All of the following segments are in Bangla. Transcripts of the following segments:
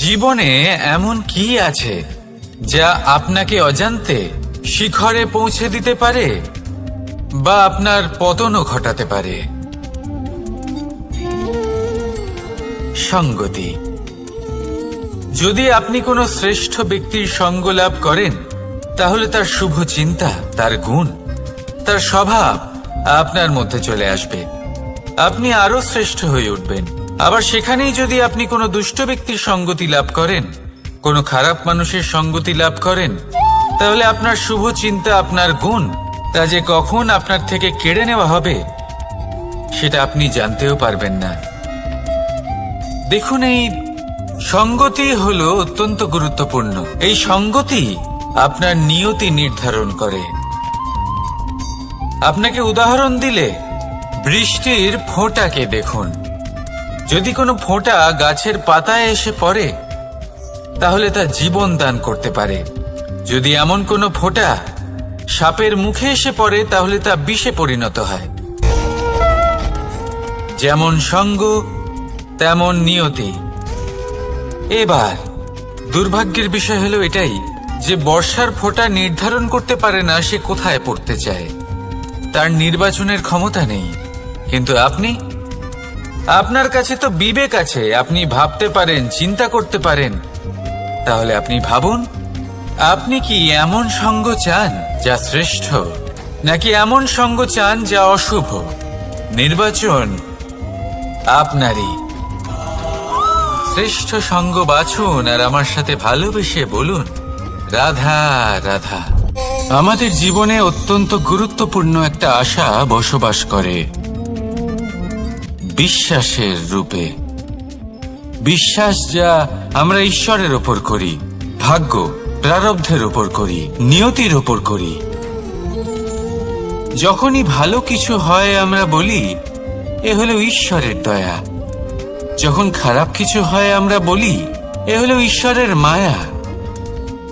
জীবনে এমন কি আছে যা আপনাকে অজান্তে শিখরে পৌঁছে দিতে পারে বা আপনার পতনও ঘটাতে পারে? সঙ্গতি। যদি আপনি কোনো শ্রেষ্ঠ ব্যক্তির সঙ্গ লাভ করেন, তাহলে তার শুভ চিন্তা, তার গুণ, তার স্বভাব আপনার মধ্যে চলে আসবে। আপনি আরো শ্রেষ্ঠ হয়ে উঠবেন। আবার সেখানেই যদি আপনি কোনো দুষ্ট ব্যক্তির সঙ্গতি লাভ করেন, কোনো খারাপ মানুষের সঙ্গতি লাভ করেন, তাহলে আপনার শুভ চিন্তা, আপনার গুণ, তা যে কখন আপনার থেকে কেড়ে নেওয়া হবে সেটা আপনি জানতেও পারবেন না। দেখুন, এই সঙ্গতি হলো অত্যন্ত গুরুত্বপূর্ণ। এই সঙ্গতি আপনার নিয়তি নির্ধারণ করে। আপনাকে উদাহরণ দিলে, বৃষ্টির ফোঁটাকে দেখুন। যদি কোনো ফোঁটা গাছের পাতায় এসে পড়ে, তাহলে তা জীবন দান করতে পারে। যদি এমন কোনো ফোঁটা সাপের মুখে এসে পড়ে, তাহলে তা বিষে পরিণত হয়। যেমন সঙ্গ তেমন নিয়তি। এবার দুর্ভাগ্যের বিষয় হলো এটাই যে বর্ষার ফোঁটা নির্ধারণ করতে পারে না সে কোথায় পড়তে চায়। তার নির্বাচনের ক্ষমতা নেই। কিন্তু আপনার কাছে তো বিবেক আছে, আপনি ভাবতে পারেন, চিন্তা করতে পারেন। তাহলে আপনি ভাবুন, আপনি কি এমন সঙ্গ চান যা শ্রেষ্ঠ, নাকি এমন সঙ্গ চান যা অশুভ? নির্বাচন আপনারই। শ্রেষ্ঠ সঙ্গ বাছুন আর আমার সাথে ভালোবেসে বলুন, রাধা রাধা। আমাদের জীবনে অত্যন্ত গুরুত্বপূর্ণ একটা আশা বসবাস করে, বিশ্বাসের রূপে। বিশ্বাস যা আমরা ঈশ্বরের ওপর করি, ভাগ্য, প্রারব্ধের ওপর করি, নিয়তির ওপর করি। যখনই ভালো কিছু হয় আমরা বলি এ হলো ঈশ্বরের দয়া। যখন খারাপ কিছু হয় আমরা বলি এ হলো ঈশ্বরের মায়া।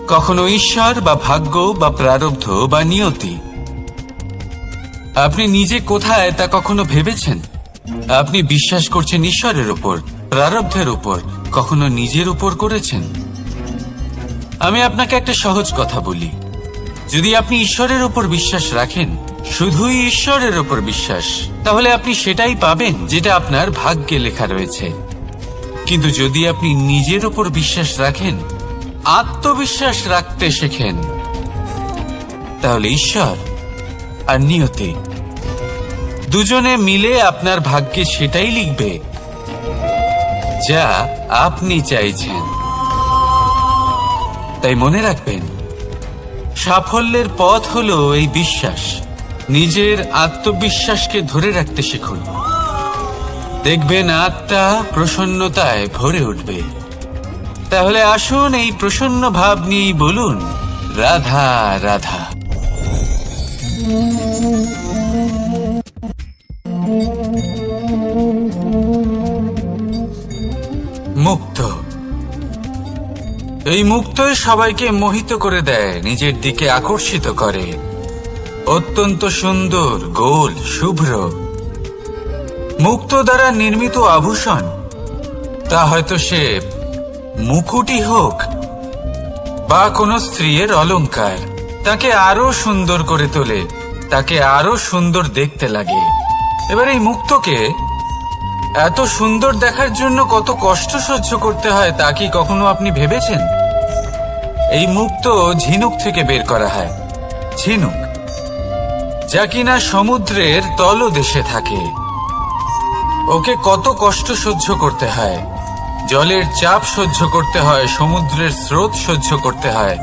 কখনো ঈশ্বর বা ভাগ্য বা প্রারব্ধ বা নিয়তি। আপনি নিজে কোথায় তা কখনো ভেবেছেন? আপনি বিশ্বাস করছেন ঈশ্বরের উপর, প্রারব্ধের উপর, কখনো নিজের উপর করেছেন? আমি আপনাকে একটা সহজ কথা বলি, যদি আপনি ঈশ্বরের উপর বিশ্বাস রাখেন, শুধুই ঈশ্বরের উপর বিশ্বাস, তাহলে আপনি সেটাই পাবেন যেটা আপনার ভাগ্যে লেখা রয়েছে। কিন্তু যদি আপনি নিজের উপর বিশ্বাস রাখেন, আত্মবিশ্বাস রাখতে শেখেন, তাহলে ঈশ্বর আর নিয়তি দুজনে মিলে আপনার ভাগ্যে সেটাই লিখবে যা আপনি চাইছেন। তাই মনে রাখবেন, সাফল্যের পথ হলো এই বিশ্বাস। নিজের আত্মবিশ্বাসকে ধরে রাখতে শিখুন। দেখবেন আত্মা প্রসন্নতায় ভরে উঠবে। তাহলে আসুন এই প্রসন্ন ভাব নিয়েই বলুন, রাধা রাধা। মুক্ত। এই মুক্তই সবাইকে মোহিত করে দেয়, নিজের দিকে আকর্ষিত করে। অত্যন্ত সুন্দর, গোল, শুভ্র। মুক্ত দ্বারা নির্মিত আভূষণ, তা হয়তো সে মুকুটই হোক বা কোনো স্ত্রীর অলংকার, তাকে আরো সুন্দর করে তোলে, তাকে আরো সুন্দর দেখতে লাগে। এবার এই মুক্তকে এত সুন্দর দেখার জন্য কত কষ্ট সহ্য করতে হয় তা কি কখনো আপনি ভেবেছেন? এই মুক্ত ঝিনুক থেকে বের করা হয়। ঝিনুক যা কিনা সমুদ্রের তলদেশে থাকে। ওকে কত কষ্ট সহ্য করতে হয়, জলের চাপ সহ্য করতে হয়, সমুদ্রের স্রোত সহ্য করতে হয়।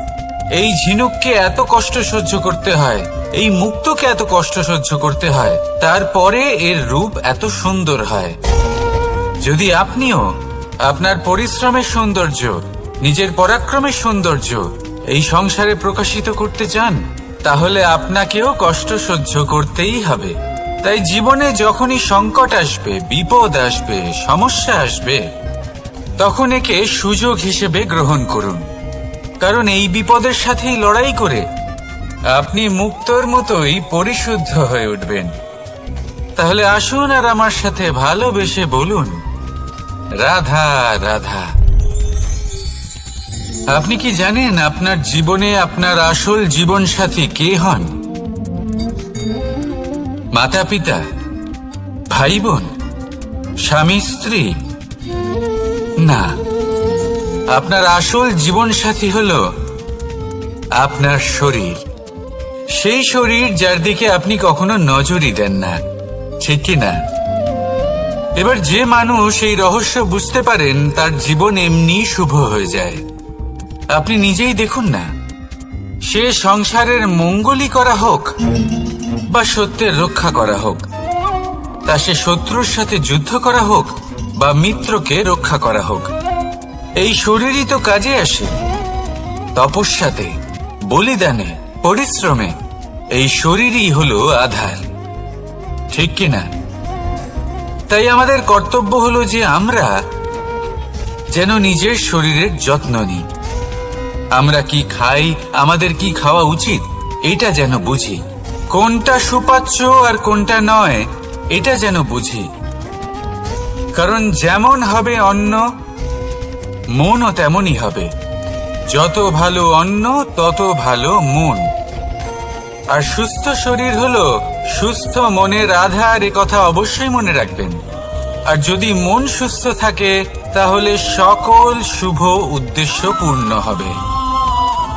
এই ঝিনুককে এত কষ্ট সহ্য করতে হয়, এই মুক্তকে এত কষ্ট সহ্য করতে হয়, তারপরে এর রূপ এত সুন্দর হয়। যদি আপনিও আপনার পরিশ্রমের সৌন্দর্য, নিজের পরাক্রমের সৌন্দর্য এই সংসারে প্রকাশিত করতে চান, তাহলে আপনাকেও কষ্ট সহ্য করতেই হবে। তাই জীবনে যখনই সংকট আসবে, বিপদ আসবে, সমস্যা আসবে, তখন একে সুযোগ হিসেবে গ্রহণ করুন। কারণ এই বিপদের সাথেই লড়াই করে আপনি মুক্তর মতোই পরিশুদ্ধ হয়ে উঠবেন। তাহলে আসুন আর আমার সাথে ভালোবেসে বলুন, রাধা রাধা। আপনি কি জানেন আপনার জীবনে আপনার আসল জীবনসাথী কে হন? মাতা পিতা, ভাই বোন, স্বামী স্ত্রী? না, আপনার আসল জীবনসাথী হলো আপনার শরীর। সেই শরীর যার দিকে আপনি কখনো নজরই দেন না, ঠিক কি না? এবার যে মানুষ এই রহস্য বুঝতে পারেন তার জীবন এমনি শুভ হয়ে যায়। আপনি নিজেই দেখুন না, সে সংসারের মঙ্গলই করা হোক বা সত্যের রক্ষা করা হোক, তা সে শত্রুর সাথে যুদ্ধ করা হোক বা মিত্রকে রক্ষা করা হোক, এই শরীরই তো কাজে আসে। তপস্যাতে, বলিদানে, পরিশ্রমে এই শরীরই হলো আধার, ঠিক কিনা? তাই আমাদের কর্তব্য হলো যে আমরা যেন নিজের শরীরের যত্ন নিই। আমরা কি খাই, আমাদের কি খাওয়া উচিত, এটা যেন বুঝি। কোনটা সুপাচ্য আর কোনটা নয়, এটা যেন বুঝি। কারণ যেমন হবে অন্ন, মনও তেমনই হবে। যত ভালো অন্ন তত ভালো মন। আর সুস্থ শরীর হলো সুস্থ মনের আধার, এ কথা অবশ্যই মনে রাখবেন। আর যদি মন সুস্থ থাকে তাহলে সকল শুভ উদ্দেশ্য পূর্ণ হবে।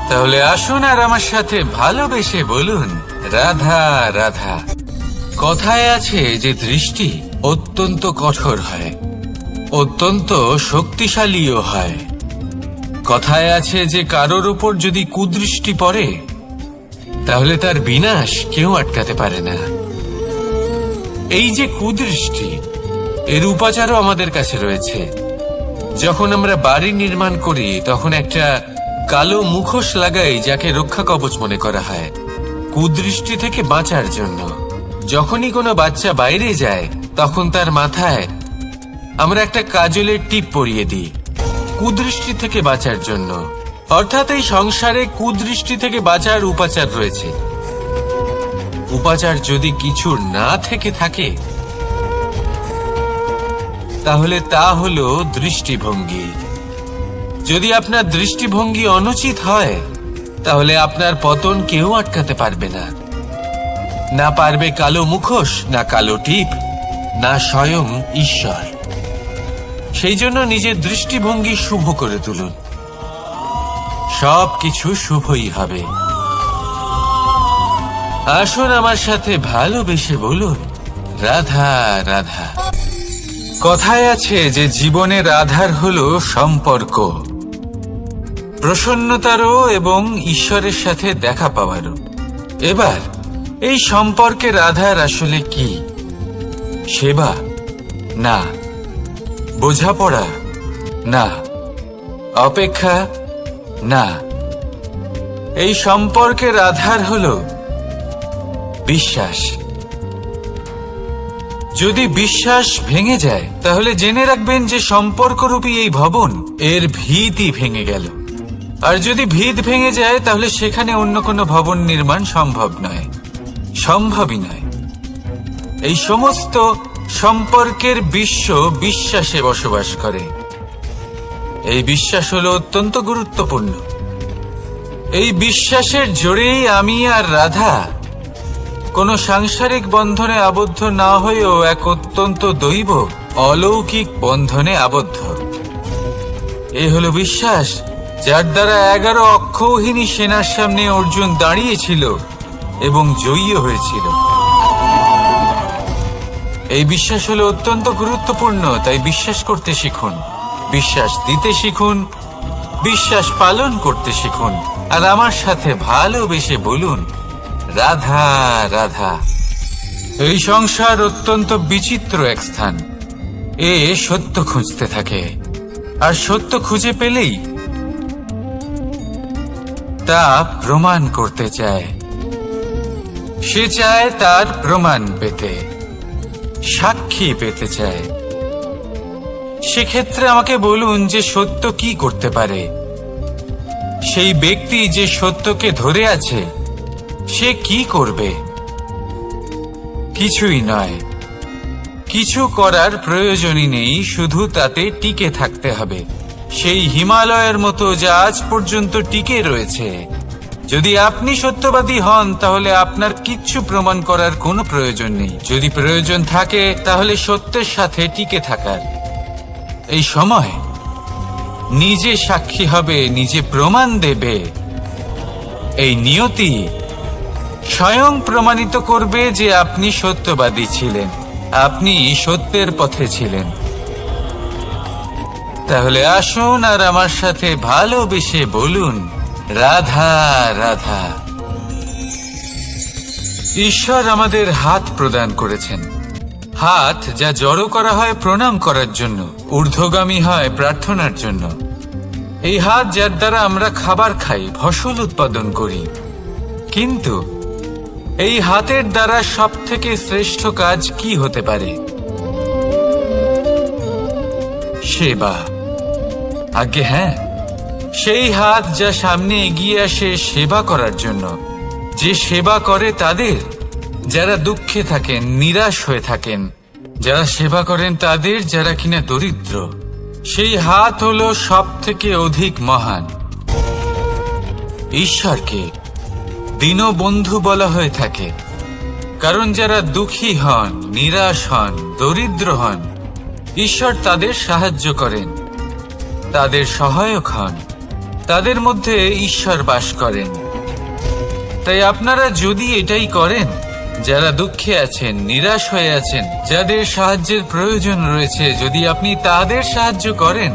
তাহলে আসুন আর আমার সাথে ভালোবেসে বলুন, রাধা রাধা। কথায় আছে যে দৃষ্টি অত্যন্ত কঠোর হয়, অত্যন্ত শক্তিশালীও হয়। কথায় আছে যে কারোর উপর যদি কুদৃষ্টি পড়ে তাহলে তার বিনাশ কেউ আটকাতে পারে না। এই যে কুদৃষ্টি, এর উপাচারও আমাদের কাছে রয়েছে। যখন আমরা বাড়ি নির্মাণ করি তখন একটা কালো মুখোশ লাগাই, যাকে রক্ষা কবচ মনে করা হয়, কুদৃষ্টি থেকে বাঁচার জন্য। যখনই কোনো বাচ্চা বাইরে যায় তখন তার মাথায় আমরা একটা কাজলের টিপ পরিয়ে দিই, কুদৃষ্টি থেকে বাঁচার জন্য। অর্থাৎ এই সংসারে কুদৃষ্টি থেকে বাঁচার উপাচার রয়েছে। উপাচার যদি কিছু না থেকে থাকে তাহলে তা হলো দৃষ্টিভঙ্গি। যদি আপনার দৃষ্টিভঙ্গি অনুচিত হয় তাহলে আপনার পতন কেউ আটকাতে পারবে না। না পারবে কালো মুখোশ, না কালো টিপ, না স্বয়ং ঈশ্বর। সেই জন্য নিজের দৃষ্টিভঙ্গি শুভ করে তুলুন, সবকিছু শুভই হবে। আসুন আমার সাথে ভালোবেসে বলুন, রাধা রাধা। কথায় আছে যে জীবনের আধার হলো সম্পর্ক, প্রসন্নতারও এবং ঈশ্বরের সাথে দেখা পাওয়ারও। এবার এই সম্পর্কের আধার আসলে কি? সেবা? না। বোঝাপড়া? না। অপেক্ষা? না। এই সম্পর্কের আধার হলো বিশ্বাস। যদি বিশ্বাস ভেঙে যায় তাহলে জেনে রাখবেন যে সম্পর্করূপী এই ভবন, এর ভিতই ভেঙে গেল। আর যদি ভিত ভেঙে যায় তাহলে সেখানে অন্য কোনো ভবন নির্মাণ সম্ভব নয়, সম্ভবই নয়। এই সমস্ত সম্পর্কের বিশ্ব বিশ্বাসে বসবাস করে। এই বিশ্বাস হলো অত্যন্ত গুরুত্বপূর্ণ। এই বিশ্বাসের জোরেই আমি আর রাধা কোনো সাংসারিক বন্ধনে আবদ্ধ না হয়েও এক অত্যন্ত দৈব অলৌকিক বন্ধনে আবদ্ধ। এ হলো বিশ্বাস, যার দ্বারা 11 অক্ষৌহিনী সেনার সামনে অর্জুন দাঁড়িয়েছিল এবং জয়ী হয়েছিল। এই বিশ্বাস হলো অত্যন্ত গুরুত্বপূর্ণ। তাই বিশ্বাস করতে শিখুন, বিশ্বাস দিতে শিখুন, বিশ্বাস পালন করতে শিখুন। আর আমার সাথে ভালোবেসে বলুন, রাধা রাধা। এই সংসার অত্যন্ত বিচিত্র এক স্থান। এ সত্য খুঁজতে থাকে, আর সত্য খুঁজে পেলেই তা প্রমাণ করতে চায়। সে চায় তার প্রমাণ পেতে, সাক্ষী পেতে চায়। সেক্ষেত্রে আমাকে বলুন যে সত্য কি করতে পারে। সেই ব্যক্তি যে সত্যকে ধরে আছে সে কি করবে? কিছুই নয়। কিছু করার প্রয়োজনই নেই, শুধু তাতে টিকে থাকতে হবে। সেই হিমালয়ের মতো যা আজ পর্যন্ত টিকে রয়েছে। যদি আপনি সত্যবাদী হন তাহলে আপনার কিচ্ছু প্রমাণ করার কোনো প্রয়োজন নেই। যদি প্রয়োজন থাকে তাহলে সত্যের সাথে টিকে থাকার। এই সময় নিজে সাক্ষী হবে, নিজে প্রমাণ দেবে। এই নিয়তি স্বয়ং প্রমাণিত করবে যে আপনি সত্যবাদী ছিলেন, আপনি সত্যের পথে ছিলেন। তাহলে আসুন আর আমার সাথে ভালোবেসে বলুন, রাধা রাধা। ঈশ্বর আমাদের হাত প্রদান করেছেন, হাত যা জড়ো করা হয় প্রণাম করার জন্য, ঊর্ধ্বগামী হয় প্রার্থনার জন্য। এই হাত যার দ্বারা আমরা খাবার খাই, ফসল উৎপাদন করি। কিন্তু এই হাতের দ্বারা সবথেকে শ্রেষ্ঠ কাজ কি হতে পারে? সেবা। আজ্ঞে হ্যাঁ, সেই হাত যা সামনে এগিয়ে আসে সেবা করার জন্য, যে সেবা করে তাদের যারা দুঃখে থাকেন, নিরাশ হয়ে থাকেন, যারা সেবা করেন তাদের যারা কিনা দরিদ্র। সেই হাত হলো সব থেকে অধিক মহান। ঈশ্বরকে দীনবন্ধু বলা হয়ে থাকে, কারণ যারা দুঃখী হন, নিরাশ হন, দরিদ্র হন, ঈশ্বর তাদের সাহায্য করেন, তাদের সহায়ক হন, তাদের মধ্যে ঈশ্বর বাস করেন। তাই আপনারা যদি এটাই করেন, যারা দুঃখে আছেন, নিরাশ হয়ে আছেন, যাদের সাহায্যের প্রয়োজন রয়েছে, যদি আপনি তাদের সাহায্য করেন,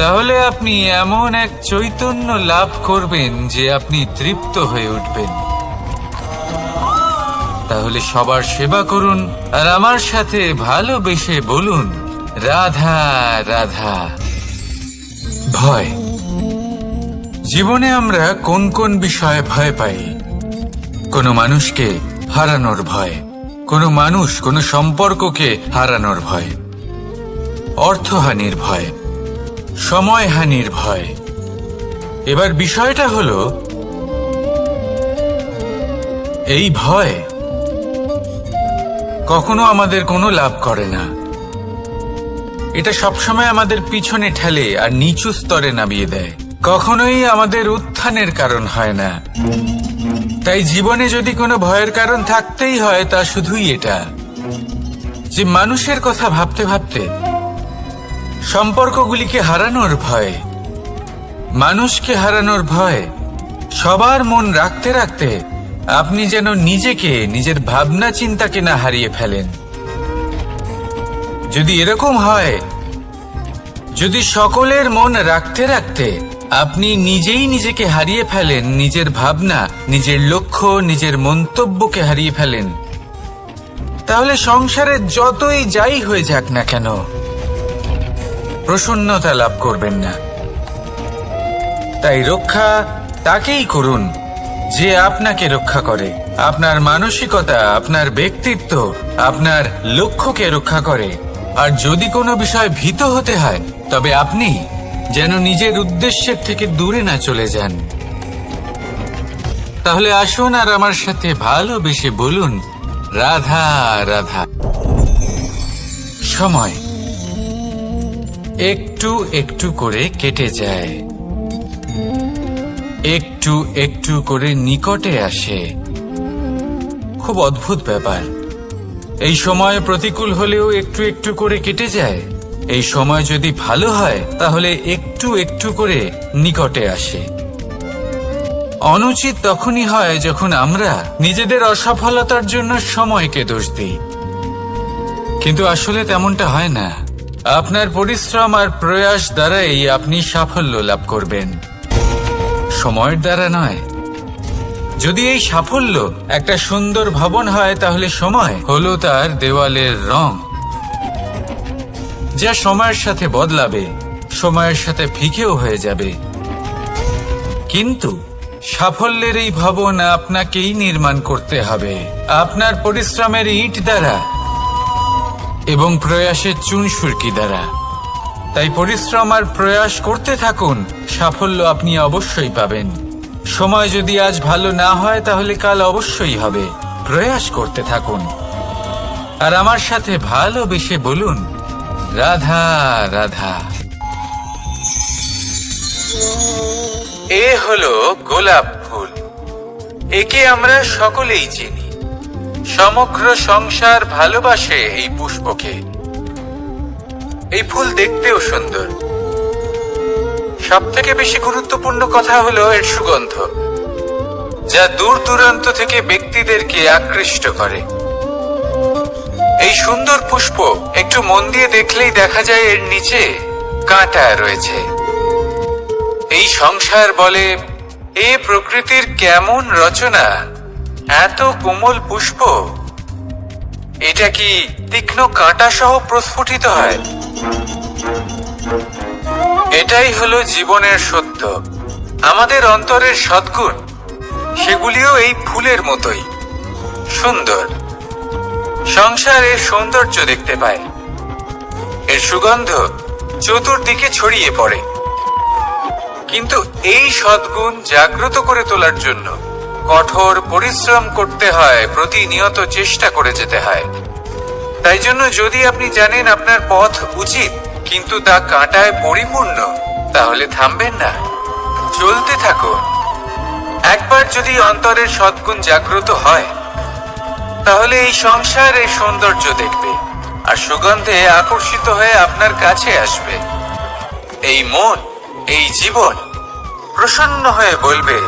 তাহলে আপনি এমন এক চৈতন্য লাভ করবেন যে আপনি তৃপ্ত হয়ে উঠবেন। তাহলে সবার সেবা করুন আর আমার সাথে ভালোবেসে বলুন, রাধা রাধা। ভয়। জীবনে আমরা কোন কোন বিষয়ে ভয় পাই? কোনো মানুষকে হারানোর ভয়, কোনো মানুষ, কোনো সম্পর্ককে হারানোর ভয়, অর্থহানির ভয়, সময়হানির ভয়। এবার বিষয়টা হলো, এই ভয় কখনো আমাদের কোনো লাভ করে না। এটা সবসময় আমাদের পিছনে ঠেলে আর নিচু স্তরে নামিয়ে দেয়, কখনোই আমাদের উত্থানের কারণ হয় না। তাই জীবনে যদি কোনো ভয়ের কারণ থাকতেই হয়, তা শুধুই এটা যে মানুষের কথা ভাবতে ভাবতে, সম্পর্কগুলিকে হারানোর ভয়, মানুষকে হারানোর ভয়, সবার মন রাখতে রাখতে আপনি যেন নিজেকে, নিজের ভাবনা চিন্তাকে না হারিয়ে ফেলেন। যদি এরকম হয়, যদি সকলের মন রাখতে রাখতে আপনি নিজেই নিজেকে হারিয়ে ফেলেন, নিজের ভাবনা, নিজের লক্ষ্য, নিজের মন্তব্যকে হারিয়ে ফেলেন, তাহলে সংসারে যতই যাই হয়ে যাক না কেন, প্রসন্নতা লাভ করবেন না। তাই রক্ষা তাকেই করুন যে আপনাকে রক্ষা করে, আপনার মানসিকতা, আপনার ব্যক্তিত্ব, আপনার লক্ষ্যকে রক্ষা করে। আর যদি কোনো বিষয় ভীত হতে হয়, তবে আপনি যেন নিজের উদ্দেশ্যের থেকে দূরে না চলে যান। তাহলে আসুন আর আমার সাথে ভালোবেসে বলুন, রাধা রাধা। সময় একটু একটু করে কেটে যায়, একটু একটু করে নিকটে আসে। খুব অদ্ভুত ব্যাপার। এই সময় প্রতিকূল হলেও একটু একটু করে কেটে যায়। এই সময় যদি ভালো হয় তাহলে একটু একটু করে নিকটে আসে। অনুচিত তখনই হয় যখন আমরা নিজেদের অসফলতার জন্য সময়কে দোষ দিই, কিন্তু আসলে তেমনটা হয় না। আপনার পরিশ্রম আর প্রয়াস দ্বারাই আপনি সাফল্য লাভ করবেন, সময়ের দ্বারা নয়। যদি এই সাফল্য একটা সুন্দর ভবন হয়, তাহলে সময় হলো তার দেওয়ালের রং, যা সময়ের সাথে বদলাবে, সময়ের সাথে ফিকেও হয়ে যাবে। কিন্তু সাফল্যের এই ভবন আপনাকেই নির্মাণ করতে হবে, আপনার পরিশ্রমের ইট দ্বারা এবং প্রয়াসের চুনসুরকি দ্বারা। তাই পরিশ্রম আর প্রয়াস করতে থাকুন, সাফল্য আপনি অবশ্যই পাবেন। সময় যদি আজ ভালো না হয়, তাহলে কাল অবশ্যই হবে। প্রয়াস করতে থাকুন আর আমার সাথে ভালোবেসে বলুন, রাধা রাধা। এ হলো গোলাপ ফুল। একে আমরা সকলেই চিনি। সমগ্র সংসার ভালোবাসে এই পুষ্পকে। এই ফুল দেখতেও সুন্দর। সবথেকে বেশি গুরুত্বপূর্ণ কথা হলো এর সুগন্ধ, যা দূর দূরান্ত থেকে ব্যক্তিদেরকে আকৃষ্ট করে। এই সুন্দর পুষ্প একটু মন দিয়ে দেখলেই দেখা যায় এর নিচে কাঁটা রয়েছে। এই সংসার বলে, এ প্রকৃতির কেমন রচনা, এত কোমল পুষ্প, এটা কি তীক্ষ্ণ কাঁটা সহ প্রস্ফুটিত হয়? এটাই হলো জীবনের সত্য। আমাদের অন্তরের সদ্গুণ, সেগুলিও এই ফুলের মতোই সুন্দর। সংসার এর সৌন্দর্য দেখতে পায়, এর সুগন্ধ চতুর্দিকে ছড়িয়ে পড়ে। কিন্তু এই সদ্গুণ জাগ্রত করে তোলার জন্য কঠোর পরিশ্রম করতে হয়, প্রতিনিয়ত চেষ্টা করে যেতে হয়। তাই জন্য যদি আপনি জানেন আপনার পথ উচিত কিন্তু তা কাঁটায় পরিপূর্ণ, তাহলে থামবেন না, চলতে থাকুন। একবার যদি অন্তরের সদ্গুণ জাগ্রত হয়, তাহলে এই সংসার এই সৌন্দর্য দেখবে আর সুগন্ধে আকর্ষিত হয়ে আপনার কাছে আসবে। এই মন, এই জীবন প্রসন্ন হয়ে বলবে,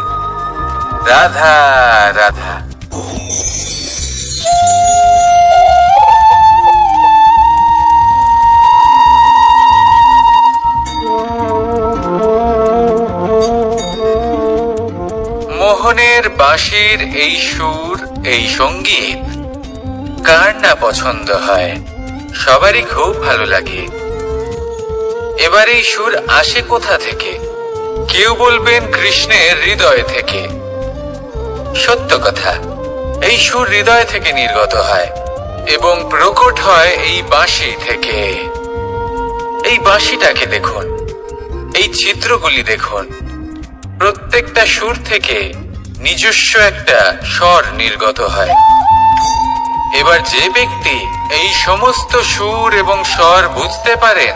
রাধা রাধা। মোহনের বাঁশির এই সুর, এই সঙ্গীত কার না পছন্দ হয়? সবারই খুব ভালো লাগে। এবার এই সুর আসে কোথা থেকে? কেউ বলবেন কৃষ্ণের হৃদয় থেকে। সত্য কথা, এই সুর হৃদয় থেকে নির্গত হয় এবং প্রকট হয় এই বাঁশি থেকে। এই বাঁশিটাকে দেখুন, এই চিত্রগুলি দেখুন। প্রত্যেকটা সুর থেকে নিজস্ব একটা স্বর নির্গত হয়। এবার যে ব্যক্তি এই সমস্ত সুর এবং স্বর বুঝতে পারেন,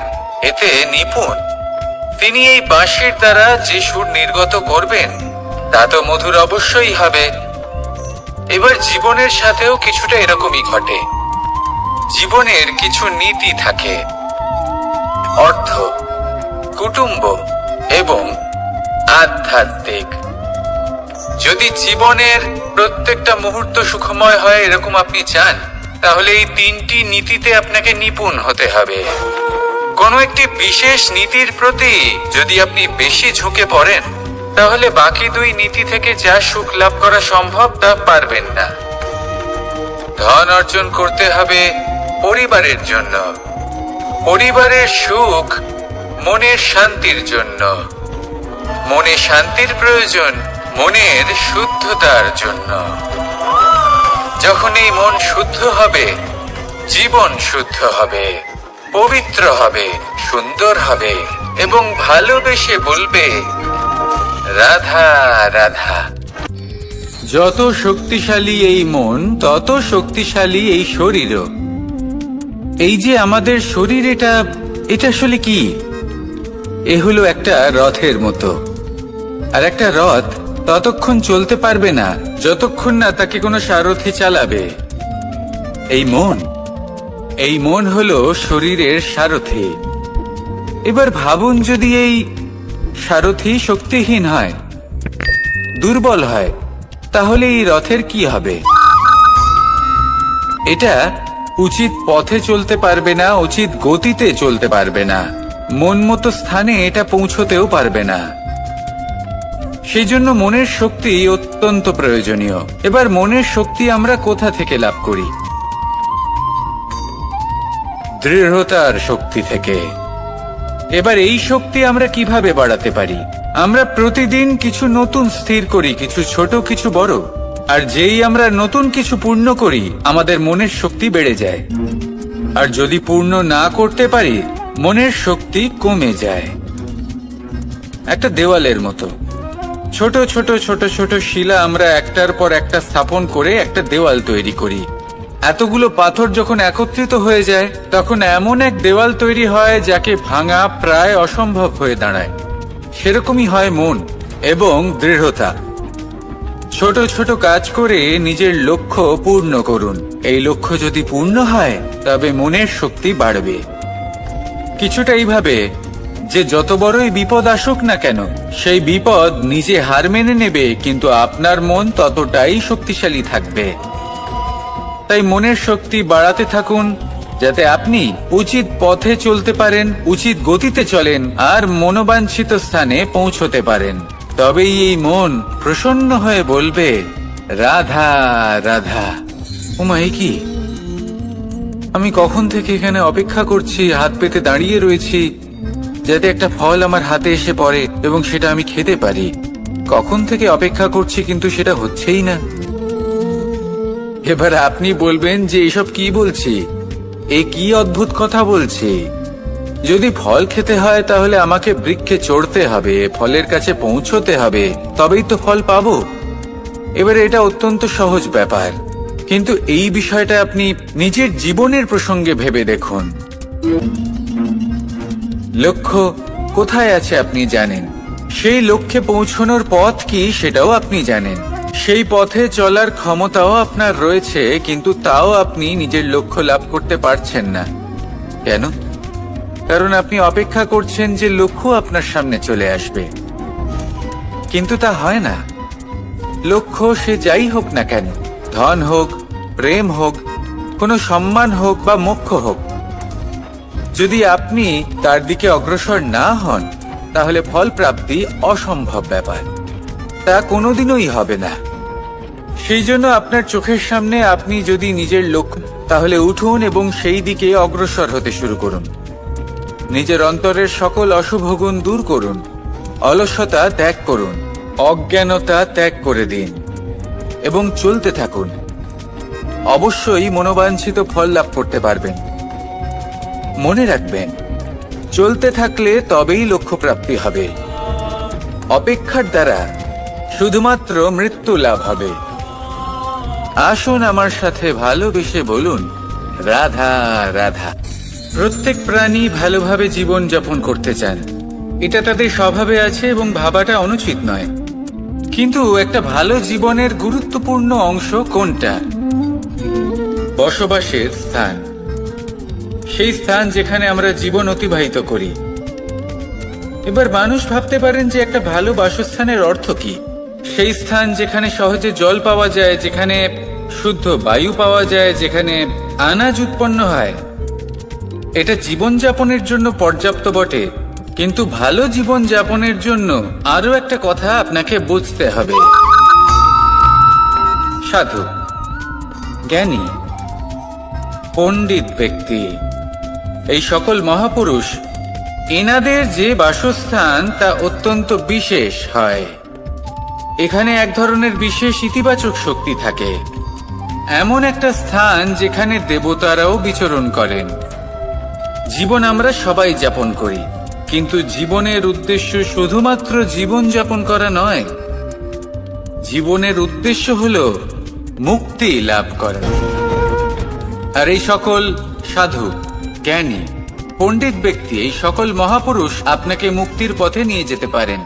এতে নিপুণ, তিনি এই বাঁশির দ্বারা যে সুর নির্গত করবেন তা তো মধুর অবশ্যই হবে। এবার জীবনের সাথেও কিছুটা এরকমই ঘটে। জীবনের কিছু নীতি থাকে, অর্থ, কুটুম্ব এবং আধ্যাত্মিক। যদি জীবনের প্রত্যেকটা মুহূর্ত সুখময় হয় এরকম আপনি চান, তাহলে এই তিনটি নীতিতে আপনাকে নিপুণ হতে হবে। কোনো একটি বিশেষ নীতির প্রতি যদি আপনি বেশি ঝুঁকে পড়েন, তাহলে বাকি দুই নীতি থেকে যা সুখ লাভ করা সম্ভব তা পারবেন না। ধন অর্জন করতে হবে পরিবারের জন্য, পরিবারের সুখ মনের শান্তির জন্য, মনে শান্তির প্রয়োজন মনের শুদ্ধতার জন্য। যখন এই মন শুদ্ধ হবে, জীবন শুদ্ধ হবে, পবিত্র হবে, সুন্দর হবে এবং ভালোবেসে বলবে, রাধা রাধা। যত শক্তিশালী এই মন, তত শক্তিশালী এই শরীরও। এই যে আমাদের শরীর, এটা আসলে কি? এ হলো একটা রথের মতো। আর একটা রথ ততক্ষণ চলতে পারবে না যতক্ষণ না তাকে কোনো সারথি চালাবে। এই মন হলো শরীরের সারথি। এবার ভাবুন, যদি এই সারথি শক্তিহীন হয়, দুর্বল হয়, তাহলে এই রথের কি হবে? এটা উচিত পথে চলতে পারবে না, উচিত গতিতে চলতে পারবে না, মন মতো স্থানে এটা পৌঁছতেও পারবে না। সেই জন্য মনের শক্তি অত্যন্ত প্রয়োজনীয়। এবার মনের শক্তি আমরা কোথা থেকে লাভ করি? দৃঢ়তার শক্তি থেকে। এবার এই শক্তি আমরা কিভাবে বাড়াতে পারি? আমরা প্রতিদিন কিছু নতুন স্থির করি, কিছু ছোট, কিছু বড়। আর যেই আমরা নতুন কিছু পূর্ণ করি, আমাদের মনের শক্তি বেড়ে যায়। আর যদি পূর্ণ না করতে পারি, মনের শক্তি কমে যায়। একটা দেওয়ালের মতো ছোট ছোট ছোট ছোট শিলা আমরা একটার পর একটা স্থাপন করে একটা দেওয়াল তৈরি করি। এতগুলো পাথর যখন একত্রিত হয়ে যায়, তখন এমন এক দেওয়াল তৈরি হয় যাকে ভাঙা প্রায় অসম্ভব হয়ে দাঁড়ায়। সেরকমই হয় মন এবং দৃঢ়তা। ছোট ছোট কাজ করে নিজের লক্ষ্য পূর্ণ করুন। এই লক্ষ্য যদি পূর্ণ হয় তবে মনের শক্তি বাড়বে। কিছুটা এইভাবে যে যত বড়ই বিপদ আসুক না কেন, সেই বিপদ নিজে হার মেনে নেবে, কিন্তু আপনার মন ততটাই শক্তিশালী থাকবে। তাই মনের শক্তি বাড়াতে থাকুন, যাতে আপনি উচিত পথে চলতে পারেন, উচিত গতিতে চলেন আর মনোবাঞ্ছিত স্থানে পৌঁছতে পারেন। তবেই এই মন প্রসন্ন হয়ে বলবে, রাধা রাধা। ওমা, এ কি? আমি কখন থেকে এখানে অপেক্ষা করছি, হাত পেতে দাঁড়িয়ে রয়েছি যাতে একটা ফল আমার হাতে এসে পড়ে এবং সেটা আমি খেতে পারি। কখন থেকে অপেক্ষা করছি, কিন্তু সেটা হচ্ছেই না। এবার আপনি বলবেন যে এসব কি বলছি, এ কি অদ্ভুত কথা বলছি। যদি ফল খেতে হয় তাহলে আমাকে বৃক্ষে চড়তে হবে, ফলের কাছে পৌঁছতে হবে, তবেই তো ফল পাবো। এবারে এটা অত্যন্ত সহজ ব্যাপার, কিন্তু এই বিষয়টা আপনি নিজের জীবনের প্রসঙ্গে ভেবে দেখুন। লক্ষ্য কোথায় আছে আপনি জানেন, সেই লক্ষ্যে পৌঁছানোর পথ কি সেটাও আপনি জানেন, সেই পথে চলার ক্ষমতাও আপনার রয়েছে, কিন্তু তাও আপনি নিজের লক্ষ্য লাভ করতে পারছেন না। কেন? কারণ আপনি অপেক্ষা করছেন যে লক্ষ্য আপনার সামনে চলে আসবে, কিন্তু তা হয় না। লক্ষ্য সে যাই হোক না কেন, ধন হোক, প্রেম হোক, কোনো সম্মান হোক বা মোক্ষ হোক, যদি আপনি তার দিকে অগ্রসর না হন তাহলে ফল প্রাপ্তি অসম্ভব ব্যাপার, তা কোনোদিনই হবে না। সেই জন্য আপনার চোখের সামনে আপনি যদি নিজের লক্ষ্য, তাহলে উঠুন এবং সেই দিকে অগ্রসর হতে শুরু করুন। নিজের অন্তরের সকল অশুভ গুণ দূর করুন, অলসতা ত্যাগ করুন, অজ্ঞানতা ত্যাগ করে দিন এবং চলতে থাকুন। অবশ্যই মনোবাঞ্ছিত ফল লাভ করতে পারবেন। মনে রাখবেন, চলতে থাকলে তবেই লক্ষ্য প্রাপ্তি হবে। অপেক্ষার দ্বারা শুধুমাত্র মৃত্যু লাভ হবে। আসুন আমার সাথে ভালোবেসে বলুন, রাধা রাধা। প্রত্যেক প্রাণী ভালোভাবে জীবন যাপন করতে চান, এটা তাদের স্বভাবে আছে এবং ভাবাটা অনুচিত নয়। কিন্তু একটা ভালো জীবনের গুরুত্বপূর্ণ অংশ কোনটা? বসবাসের স্থান, সেই স্থান যেখানে আমরা জীবন অতিবাহিত করি। এবার মানুষ ভাবতে পারেন যে একটা ভালো বাসস্থানের অর্থ কি? সেই স্থান যেখানে সহজে জল পাওয়া যায়, যেখানে শুদ্ধ বায়ু পাওয়া যায়, যেখানে আনাজ উৎপন্ন হয়। এটা জীবনযাপনের জন্য পর্যাপ্ত বটে, কিন্তু ভালো জীবন যাপনের জন্য আরো একটা কথা আপনাকে বুঝতে হবে। সাধু, জ্ঞানী, পণ্ডিত ব্যক্তি, এই সকল মহাপুরুষ, এনাদের যে বাসস্থান তা অত্যন্ত বিশেষ হয়। এখানে এক ধরনের বিশেষ ইতিবাচক শক্তি থাকে, এমন একটা স্থান যেখানে দেবতারাও বিচরণ করেন। জীবন আমরা সবাই যাপন করি, কিন্তু জীবনের উদ্দেশ্য শুধুমাত্র জীবন যাপন করা নয়। জীবনের উদ্দেশ্য হলো মুক্তি লাভ করা। আর এই সকল সাধু, জ্ঞানী, পণ্ডিত ব্যক্তি, এই সকল মহাপুরুষ আপনাকে মুক্তির পথে নিয়ে যেতে পারেন,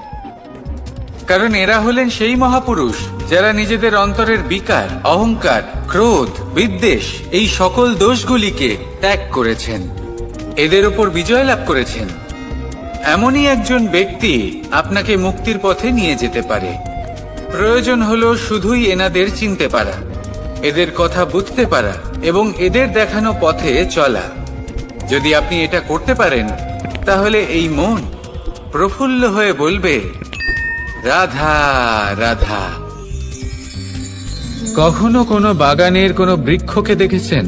কারণ এরা হলেন সেই মহাপুরুষ যারা নিজেদের অন্তরের বিকার, অহংকার, ক্রোধ, বিদ্বেষ, এই সকল দোষগুলিকে ত্যাগ করেছেন, এদের উপর বিজয় লাভ করেছেন। এমনই একজন ব্যক্তি আপনাকে মুক্তির পথে নিয়ে যেতে পারে। প্রয়োজন হলো শুধুই এনাদের চিনতে পারা, এদের কথা বুঝতে পারা এবং এদের দেখানো পথে চলা। যদি আপনি এটা করতে পারেন তাহলে এই মন প্রফুল্ল হয়ে বলবে, রাধা রাধা। কখনো কোনো বাগানের কোনো বৃক্ষকে দেখেছেন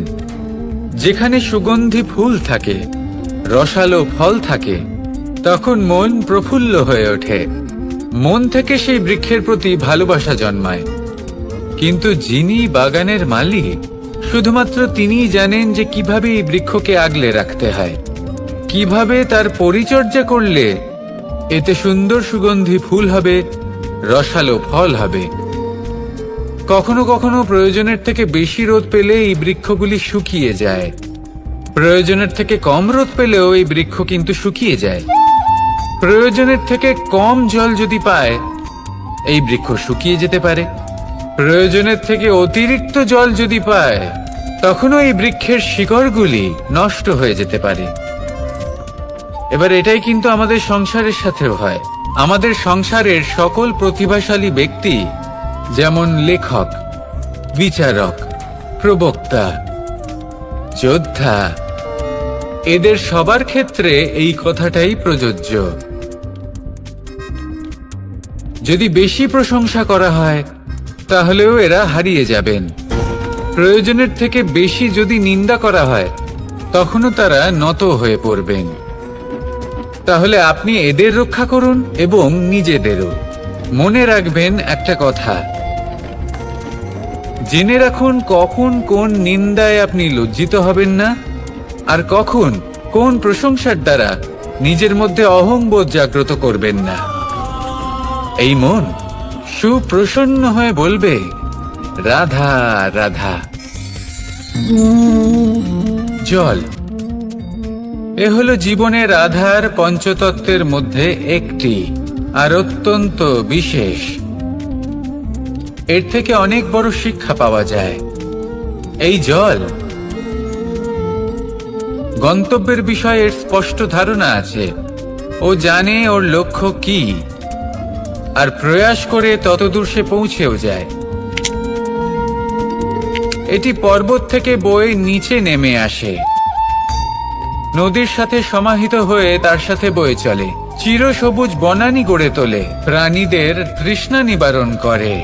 যেখানে সুগন্ধি ফুল থাকে, রসালো ফল থাকে? তখন মন প্রফুল্ল হয়ে ওঠে, মন থেকে সেই বৃক্ষের প্রতি ভালোবাসা জন্মায়। কিন্তু যিনি বাগানের মালিক, শুধুমাত্র তিনিই জানেন যে কিভাবে এই বৃক্ষকে আগলে রাখতে হয়, কিভাবে তার পরিচর্যা করলে এতে সুন্দর সুগন্ধি ফুল হবে, রসালো ফল হবে। কখনো কখনো প্রয়োজনের থেকে বেশি রোদ পেলে এই বৃক্ষগুলি শুকিয়ে যায়, প্রয়োজনের থেকে কম রোদ পেলেও এই বৃক্ষ কিন্তু শুকিয়ে যায়। প্রয়োজনের থেকে কম জল যদি পায়, এই বৃক্ষ শুকিয়ে যেতে পারে। প্রয়োজনের থেকে অতিরিক্ত জল যদি পায়, তখনও এই বৃক্ষের শিকড়গুলি নষ্ট হয়ে যেতে পারে। এবার এটাই কিন্তু আমাদের সংসারের সাথেও হয়। আমাদের সংসারের সকল প্রতিভাশালী ব্যক্তি, যেমন লেখক, বিচারক, প্রবক্তা, যোদ্ধা, এদের সবার ক্ষেত্রে এই কথাটাই প্রযোজ্য। যদি বেশি প্রশংসা করা হয়, তাহলেও এরা হারিয়ে যাবেন। প্রয়োজনের থেকে বেশি যদি নিন্দা করা হয়, তখনও তারা নত হয়ে পড়বেন। তাহলে আপনি এদের রক্ষা করুন এবং নিজেদেরও। মনে রাখবেন একটা কথা, জেনে রাখুন কখন কোন নিন্দায় আপনি লজ্জিত হবেন না, আর কখন কোন প্রশংসার দ্বারা নিজের মধ্যে অহংবোধ জাগ্রত করবেন না। এই মন সুপ্রসন্ন হয়ে বলবে, রাধা রাধা। জল এ হলো জীবনের আধার পঞ্চতত্ত্বের মধ্যে একটি, আর অত্যন্ত বিশেষ। এর থেকে অনেক বড় শিক্ষা পাওয়া যায়। এই জল গন্তব্যের বিষয়ে এর স্পষ্ট ধারণা আছে। ও জানে ওর লক্ষ্য কি, আর প্রয়াস করে ততদূর সে পৌঁছেও যায়। এটি পর্বত থেকে বয়ে নিচে নেমে আসে, নদীর সাথে সমাহিত হয়ে তার সাথে বয়ে চলে, চিরসবুজ বনানী গড়ে তোলে, প্রাণীদের তৃষ্ণা নিবারণ করে,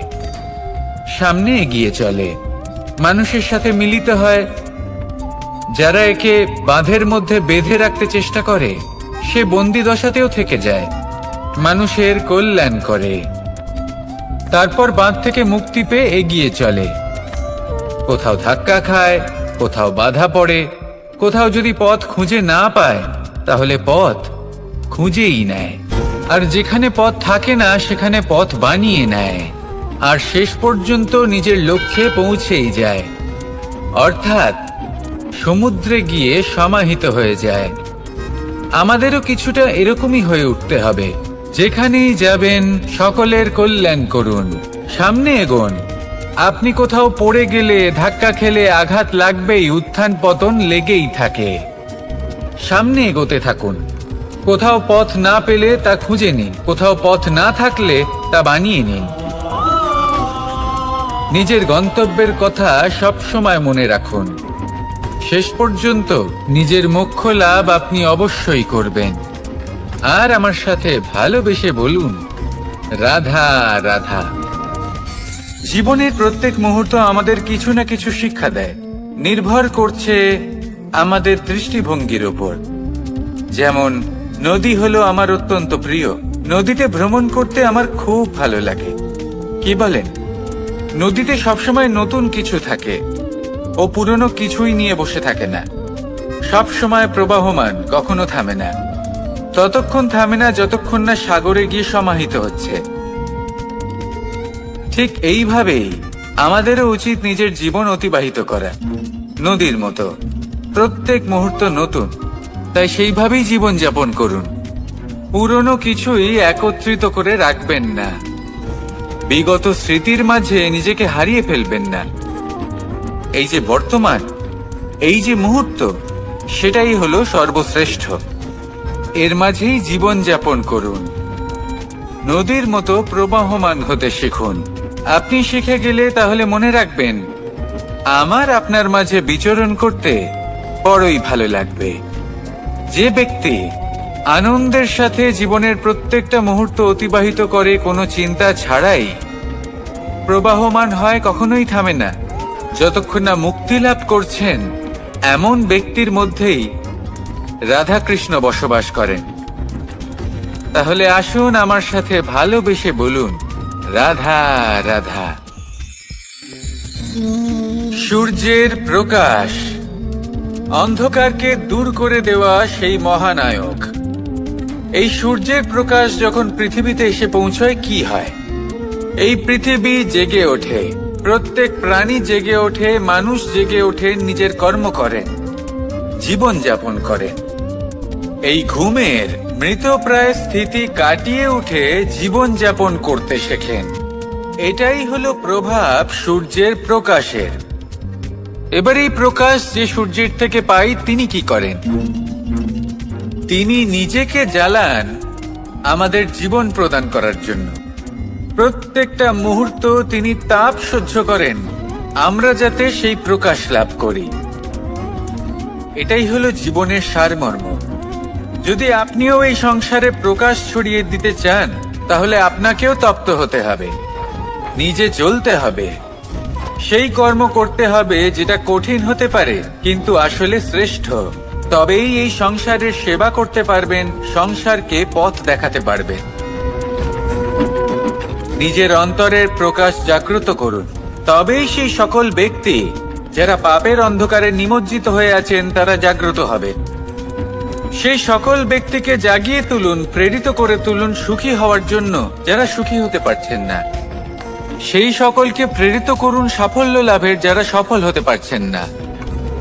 সামনে এগিয়ে চলে, মানুষের সাথে মিলিত হয়। যারা একে বাঁধের মধ্যে বেঁধে রাখতে চেষ্টা করে, সে বন্দি দশাতেও থেকে যায়, মানুষের কল্যাণ করে। তারপর বাঁধ থেকে মুক্তি পেয়ে এগিয়ে চলে, কোথাও ধাক্কা খায়, কোথাও বাধা পড়ে, কোথাও যদি পথ খুঁজে না পায়, তাহলে পথ খুঁজেই নেয়, আর যেখানে পথ থাকে না সেখানে পথ বানিয়ে নেয়, আর শেষ পর্যন্ত নিজের লক্ষ্যে পৌঁছেই যায়, অর্থাৎ সমুদ্রে গিয়ে সমাহিত হয়ে যায়। আমাদেরও কিছুটা এরকমই হয়ে উঠতে হবে। যেখানেই যাবেন সকলের কল্যাণ করুন, সামনে এগোন। আপনি কোথাও পড়ে গেলে, ধাক্কা খেলে আঘাত লাগবেই, উত্থান পতন লেগেই থাকে। সামনে এগোতে থাকুন। কোথাও পথ না পেলে তা খুঁজে নিন, কোথাও পথ না থাকলে তা বানিয়ে নিন। নিজের গন্তব্যের কথা সব সময় মনে রাখুন। শেষ পর্যন্ত নিজের মোক্ষ লাভ আপনি অবশ্যই করবেন। আর আমার সাথে ভালোবেসে বলুন, রাধা রাধা। জীবনের প্রত্যেক মুহূর্ত আমাদের কিছু না কিছু শিক্ষা দেয়, নির্ভর করছে আমাদের দৃষ্টিভঙ্গির উপর। যেমন নদী হলো আমার অত্যন্ত প্রিয়, নদীতে ভ্রমণ করতে আমার খুব ভালো লাগে। কি বলেন? নদীতে সবসময় নতুন কিছু থাকে, ও পুরনো কিছুই নিয়ে বসে থাকে না। সব সময় প্রবাহমান, কখনো থামে না। ততক্ষণ থামে না যতক্ষণ না সাগরে গিয়ে সমাহিত হচ্ছে। ঠিক এইভাবেই আমাদেরও উচিত নিজের জীবন অতিবাহিত করা, নদীর মতো। প্রত্যেক মুহূর্ত নতুন, তাই সেইভাবেই জীবন যাপন করুন। পুরনো কিছুই একত্রিত করে রাখবেন না, বিগত স্মৃতির মাঝে নিজেকে হারিয়ে ফেলবেন না। এই যে বর্তমান, এই যে মুহূর্ত, সেটাই হলো সর্বশ্রেষ্ঠ। এর মাঝেই জীবন যাপন করুন, নদীর মতো প্রবাহমান হতে শিখুন। আপনি শিখে গেলে তাহলে মনে রাখবেন, আমার আপনার মাঝে বিচরণ করতে বড়ই ভালো লাগবে। যে ব্যক্তি আনন্দের সাথে জীবনের প্রত্যেকটা মুহূর্ত অতিবাহিত করে কোনো চিন্তা ছাড়াই, প্রবাহমান হয়, কখনোই থামে না, যতক্ষণ না মুক্তি লাভ করছেন, এমন ব্যক্তির মধ্যেই রাধাকৃষ্ণ বসবাস করেন। তাহলে আসুন আমার সাথে ভালোবেসে বলুন, রাধা রাধা। সূর্যের প্রকাশ অন্ধকারকে দূর করে দেওয়া সেই মহানায়ক। এই সূর্যের প্রকাশ যখন পৃথিবীতে এসে পৌঁছয়, কি হয়? এই পৃথিবী জেগে ওঠে, প্রত্যেক প্রাণী জেগে ওঠে, মানুষ জেগে ওঠে, নিজের কর্ম করেন, জীবন যাপন করেন। এই ঘুমের মৃতপ্রায় স্থিতি কাটিয়ে উঠে জীবন যাপন করতে শেখেন। এটাই হলো প্রভাব সূর্যের প্রকাশের। এবার এই প্রকাশ যে সূর্যের থেকে পাই তিনি কি করেন? তিনি নিজেকে জ্বালান আমাদের জীবন প্রদান করার জন্য। প্রত্যেকটা মুহূর্ত তিনি তাপ সহ্য করেন আমরা যাতে সেই প্রকাশ লাভ করি। এটাই হলো জীবনের সারমর্ম। যদি আপনিও এই সংসারে প্রকাশ ছড়িয়ে দিতে চান তাহলে আপনাকেও তপ্ত হতে হবে, নিজে জ্বলতে হবে, সেই কর্ম করতে হবে যেটা কঠিন হতে পারে কিন্তু আসলে শ্রেষ্ঠ। তবেই এই সংসারের সেবা করতে পারবেন, সংসারকে পথ দেখাতে পারবেন। নিজের অন্তরের প্রকাশ জাগ্রত করুন, তবেই সেই সকল ব্যক্তি যারা পাপের অন্ধকারে নিমজ্জিত হয়ে আছেন তারা জাগ্রত হবে। সেই সকল ব্যক্তিকে জাগিয়ে তুলুন, প্রেরিত করে তুলুন সুখী হওয়ার জন্য যারা সুখী হতে পারছেন না। সেই সকলকে প্রেরিত করুন সাফল্য লাভের যারা সফল হতে পারছেন না।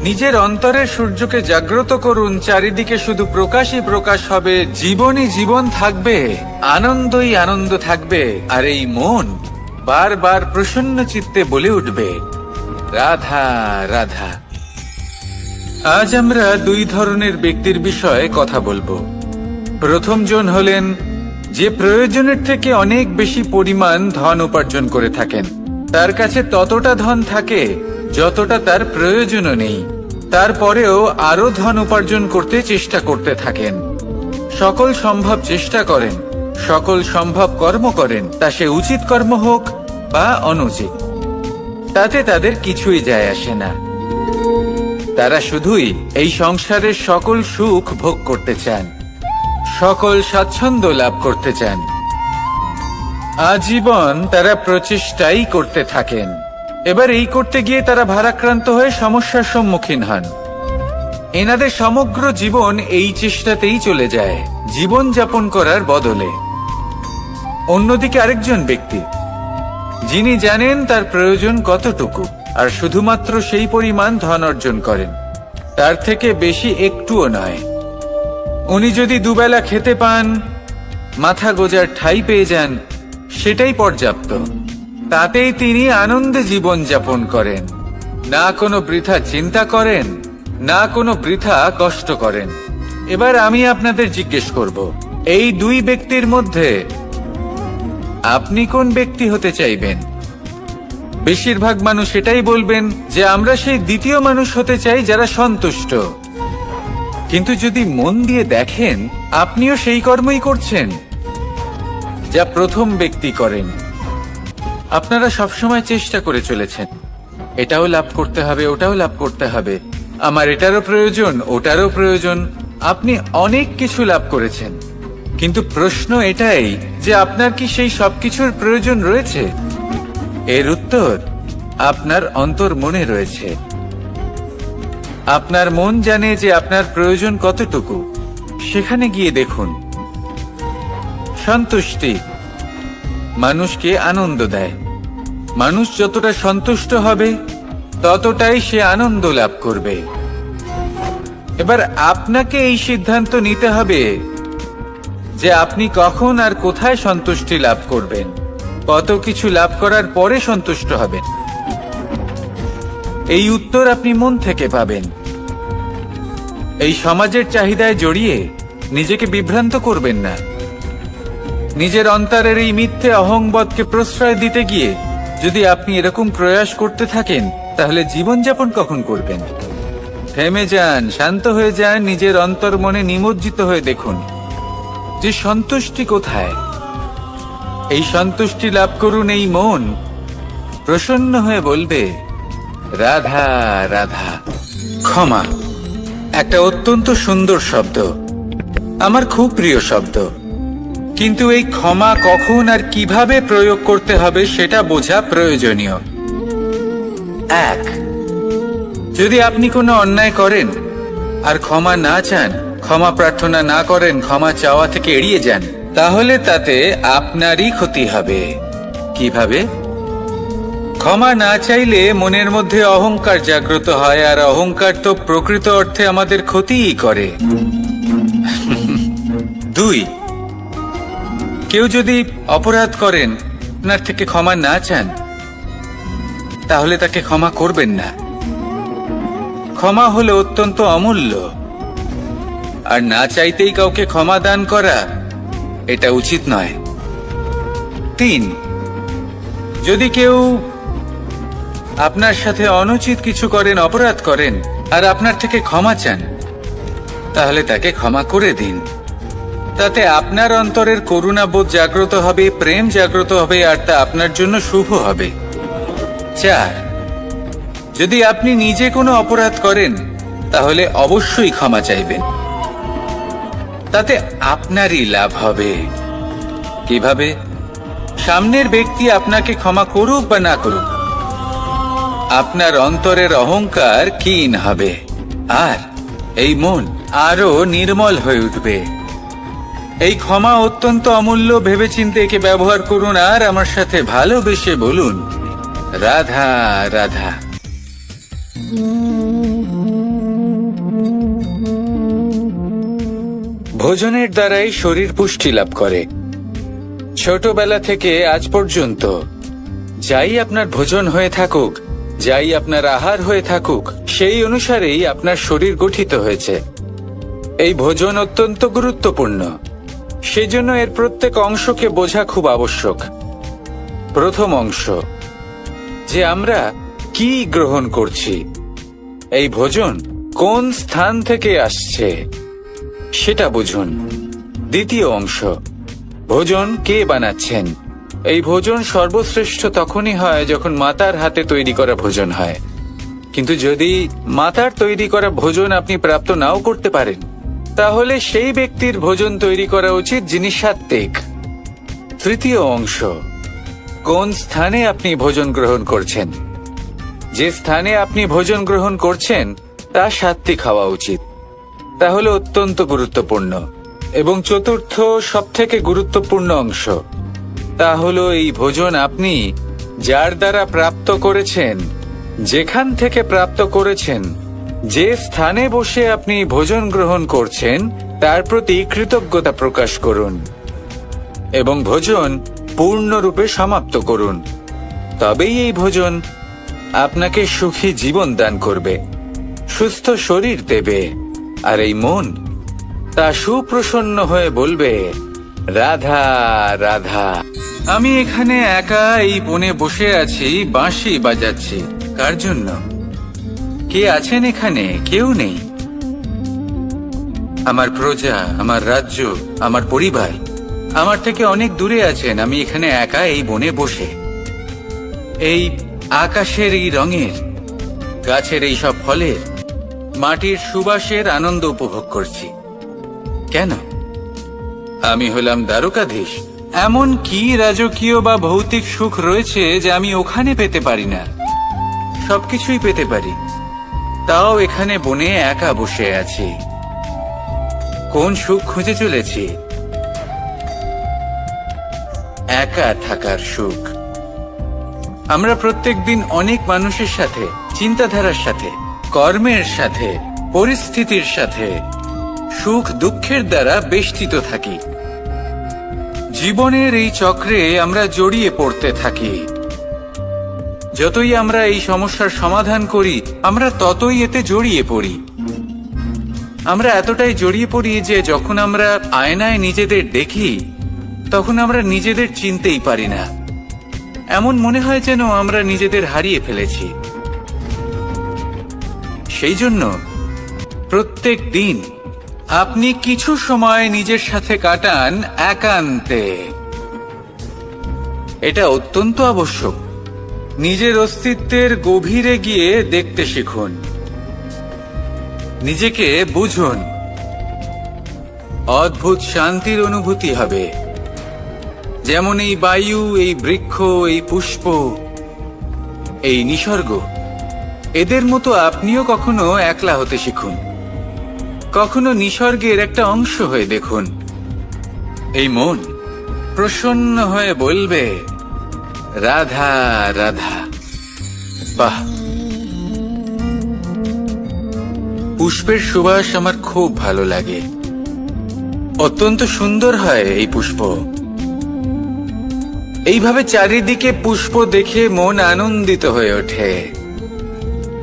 নিজের অন্তরের সূর্যকে জাগ্রত করুন, চারিদিকে শুধু প্রকাশই প্রকাশ হবে, জীবনই জীবন থাকবে, আনন্দই আনন্দ থাকবে। আর এই মন বারবার প্রসন্ন চিত্তে বলে উঠবে রাধা রাধা। আজ আমরা দুই ধরনের ব্যক্তির বিষয়ে কথা বলবো। প্রথম জন হলেন যে প্রয়োজনের থেকে অনেক বেশি পরিমাণ ধন উপার্জন করে থাকেন। তার কাছে ততটা ধন থাকে যতটা তার প্রয়োজনও নেই, তারপরেও আরো ধন উপার্জন করতে চেষ্টা করতে থাকেন। সকল সম্ভব চেষ্টা করেন, সকল সম্ভব কর্ম করেন, তা সে উচিত কর্ম হোক বা অনুচিত, তাতে তাদের কিছুই যায় আসে না। তারা শুধুই এই সংসারের সকল সুখ ভোগ করতে চান, সকল স্বাচ্ছন্দ্য লাভ করতে চান। আজীবন তারা প্রচেষ্টাই করতে থাকেন। এবার এই করতে গিয়ে তারা ভারাক্রান্ত হয়ে সমস্যার সম্মুখীন হন। এনাদের সমগ্র জীবন এই চেষ্টাতেই চলে যায় জীবন যাপন করার বদলে। অন্যদিকে আরেকজন ব্যক্তি যিনি জানেন তার প্রয়োজন কতটুকু আর শুধুমাত্র সেই পরিমাণ ধন অর্জন করেন, তার থেকে বেশি একটুও নয়। উনি যদি দুবেলা খেতে পান, মাথা গোজার ঠাঁই পেয়ে যান, সেটাই পর্যাপ্ত। তাতেই তিনি আনন্দে জীবন যাপন করেন, না কোনো বৃথা চিন্তা করেন, না কোনো বৃথা কষ্ট করেন। এবার আমি আপনাদের জিজ্ঞেস করব, এই দুই ব্যক্তির মধ্যে আপনি কোন ব্যক্তি হতে চাইবেন? বেশিরভাগ মানুষ এটাই বলবেন যে আমরা সেই দ্বিতীয় মানুষ হতে চাই যারা সন্তুষ্ট। কিন্তু যদি মন দিয়ে দেখেন আপনিও সেই কর্মই করছেন যা প্রথম ব্যক্তি করেন। আপনারা সবসময় চেষ্টা করে চলেছেন, এটাও লাভ করতে হবে, ওটাও লাভ করতে হবে, আমার এটারও প্রয়োজন, ওটারও প্রয়োজন। আপনি অনেক কিছু লাভ করেছেন, কিন্তু প্রশ্ন এটাই যে আপনার কি সেই সবকিছুর প্রয়োজন রয়েছে? এর উত্তর আপনার অন্তর মনে রয়েছে। আপনার মন জানে যে আপনার প্রয়োজন কতটুকু। সেখানে গিয়ে দেখুন। সন্তুষ্টি মানুষকে আনন্দ দেয়। মানুষ যতটা সন্তুষ্ট হবে ততটাই সে আনন্দ লাভ করবে। এবার আপনাকে এই সিদ্ধান্ত নিতে হবে যে আপনি কখন আর কোথায় সন্তুষ্টি লাভ করবেন, কত কিছু লাভ করার পরে সন্তুষ্ট হবেন। এই উত্তর আপনি মন থেকে পাবেন। এই সমাজের চাহিদায় জড়িয়ে নিজেকে বিভ্রান্ত করবেন না। নিজের অন্তরের এই মিথ্যে অহংবোধকে প্রশ্রয় দিতে গিয়ে যদি আপনি এরকম প্রয়াস করতে থাকেন তাহলে জীবনযাপন কখন করবেন? থেমে যান, শান্ত হয়ে যান, নিজের অন্তর মনে নিমজ্জিত হয়ে দেখুন যে সন্তুষ্টি কোথায়। এই সন্তুষ্টি লাভ করুন। এই মন প্রসন্ন হয়ে বলবে রাধা রাধা। ক্ষমা একটা অত্যন্ত সুন্দর শব্দ, আমার খুব প্রিয় শব্দ, কিন্তু এই ক্ষমা কখন আর কিভাবে প্রয়োগ করতে হবে সেটা বোঝা প্রয়োজনীয়। এক, যদি আপনি কোনো অন্যায় করেন আর ক্ষমা না চান, ক্ষমা প্রার্থনা না করেন, ক্ষমা চাওয়া থেকে এড়িয়ে যান, তাহলে তাতে আপনারই ক্ষতি হবে। কিভাবে? ক্ষমা না চাইলে মনের মধ্যে অহংকার জাগ্রত হয়, আর অহংকার তো প্রকৃত অর্থে আমাদের ক্ষতিই করে। 2, কেউ যদি অপরাধ করেন আপনার থেকে ক্ষমা না চান, তাহলে তাকে ক্ষমা করবেন না। ক্ষমা হলো অত্যন্ত অমূল্য, আর না চাইতেই কাউকে ক্ষমা দান করা এটা উচিত নয়। 3, যদি কেউ আপনার সাথে অনুচিত কিছু করেন, অপরাধ করেন, আর আপনার থেকে ক্ষমা চান, তাহলে তাকে ক্ষমা করে দিন। তাতে আপনার অন্তরের করুণাবোধ জাগ্রত হবে, প্রেম জাগ্রত হবে, আর তা আপনার জন্য শুভ হবে। 4, যদি আপনি নিজে কোনো অপরাধ করেন, তাহলে অবশ্যই ক্ষমা চাইবেন। তাতে আপনারই লাভ হবে। কিভাবে? সামনের ব্যক্তি আপনাকে ক্ষমা করুক বা না করুক, আপনার অন্তরের অহংকার ক্ষীণ হবে, আর এই মন আরো নির্মল হয়ে উঠবে। এই ক্ষমা অত্যন্ত অমূল্য, ভেবেচিন্তে একে ব্যবহার করুন, আর আমার সাথে ভালোবেসে বলুন, রাধা রাধা। ভোজনের দ্বারাই শরীর পুষ্টি লাভ করে। ছোটবেলা থেকে আজ পর্যন্ত যাই আপনার ভোজন হয়ে থাকুক, যাই আপনার আহার হয়ে থাকুক, সেই অনুসারেই আপনার শরীর গঠিত হয়েছে। এই ভোজন অত্যন্ত গুরুত্বপূর্ণ, সেজন্য এর প্রত্যেক অংশকে বোঝা খুব আবশ্যক। প্রথম অংশ, যে আমরা কি গ্রহণ করছি, এই ভোজন কোন স্থান থেকে আসছে সেটা বুঝুন। দ্বিতীয় অংশ, ভোজন কে বানাচ্ছেন। এই ভোজন সর্বশ্রেষ্ঠ তখনই হয় যখন মাতার হাতে তৈরি করা ভোজন হয়। কিন্তু যদি মাতার তৈরি করা ভোজন আপনি প্রাপ্ত নাও করতে পারেন, তাহলে সেই ব্যক্তির ভোজন তৈরি করা উচিত যিনি সাত্ত্বিক। তৃতীয় অংশ, কোন স্থানে আপনি ভোজন গ্রহণ করছেন। যে স্থানে আপনি ভোজন গ্রহণ করছেন তা সাত্ত্বিক হওয়া উচিত। তাহলে অত্যন্ত গুরুত্বপূর্ণ। এবং চতুর্থ সবথেকে গুরুত্বপূর্ণ অংশ, তা হলো এই ভোজন আপনি যার দ্বারা প্রাপ্ত করেছেন, যেখান থেকে প্রাপ্ত করেছেন, যে স্থানে বসে আপনি ভোজন গ্রহণ করছেন, তার প্রতি কৃতজ্ঞতা প্রকাশ করুন এবং ভোজন পূর্ণরূপে সমাপ্ত করুন। তবেই এই ভোজন আপনাকে সুখী জীবন দান করবে, সুস্থ শরীর দেবে, আর এই মন তা সুপ্রসন্ন হয়ে বলবে, রাধা রাধা। আমি এখানে একা এই বনে বসে আছি, বাঁশি বাজাচ্ছি। কার জন্য? কে আছেন এখানে? কেউ নেই। আমার প্রজা, আমার রাজ্য, আমার পরিবার আমার থেকে অনেক দূরে আছেন। আমি এখানে একা এই বনে বসে এই আকাশের এই রঙের, গাছের এই সব ফলের, মাটির সুবাসের আনন্দ উপভোগ করছি। কেন? আমি হলাম দ্বারকাধীশ। এমন কি রাজকীয় বা ভৌতিক সুখ রয়েছে যে আমি ওখানে পেতে পারি না? সবকিছুই পেতে পারি, তাও এখানে বনে একা বসে আছি। কোন সুখ খুঁজে চলেছি? একা থাকার সুখ। আমরা প্রত্যেকদিন অনেক মানুষের সাথে, চিন্তাধারার সাথে, কর্মের সাথে, পরিস্থিতির সাথে, সুখ দুঃখের দ্বারা বেষ্টিত থাকি। জীবনের এই চক্রে আমরা জড়িয়ে পড়তে থাকি। যতই আমরা এই সমস্যার সমাধান করি, আমরা ততই এতে জড়িয়ে পড়ি। আমরা এতটাই জড়িয়ে পড়ি যে যখন আমরা আয়নায় নিজেদের দেখি, তখন আমরা নিজেদের চিনতেই পারি না। এমন মনে হয় যেন আমরা নিজেদের হারিয়ে ফেলেছি। সেই জন্য প্রত্যেক দিন আপনি কিছু সময় নিজের সাথে কাটান একান্তে। এটা অত্যন্ত আবশ্যক। নিজের অস্তিত্বের গভীরে গিয়ে দেখতে শিখুন, নিজেকে বুঝুন। অদ্ভুত শান্তির অনুভূতি হবে। যেমন এই বায়ু, এই বৃক্ষ, এই পুষ্প, এই নিসর্গ, এদের মতো আপনিও কখনো একলা হতে শিখুন। কখনো নিসর্গের একটা অংশ হয়ে দেখুন। এই মন প্রসন্ন হয়ে বলবে, রাধা রাধা। বাহ! পুষ্পের সুবাস আমার খুব ভালো লাগে। অত্যন্ত সুন্দর হয় এই পুষ্প। এইভাবে চারিদিকে পুষ্প দেখে মন আনন্দিত হয়ে ওঠে।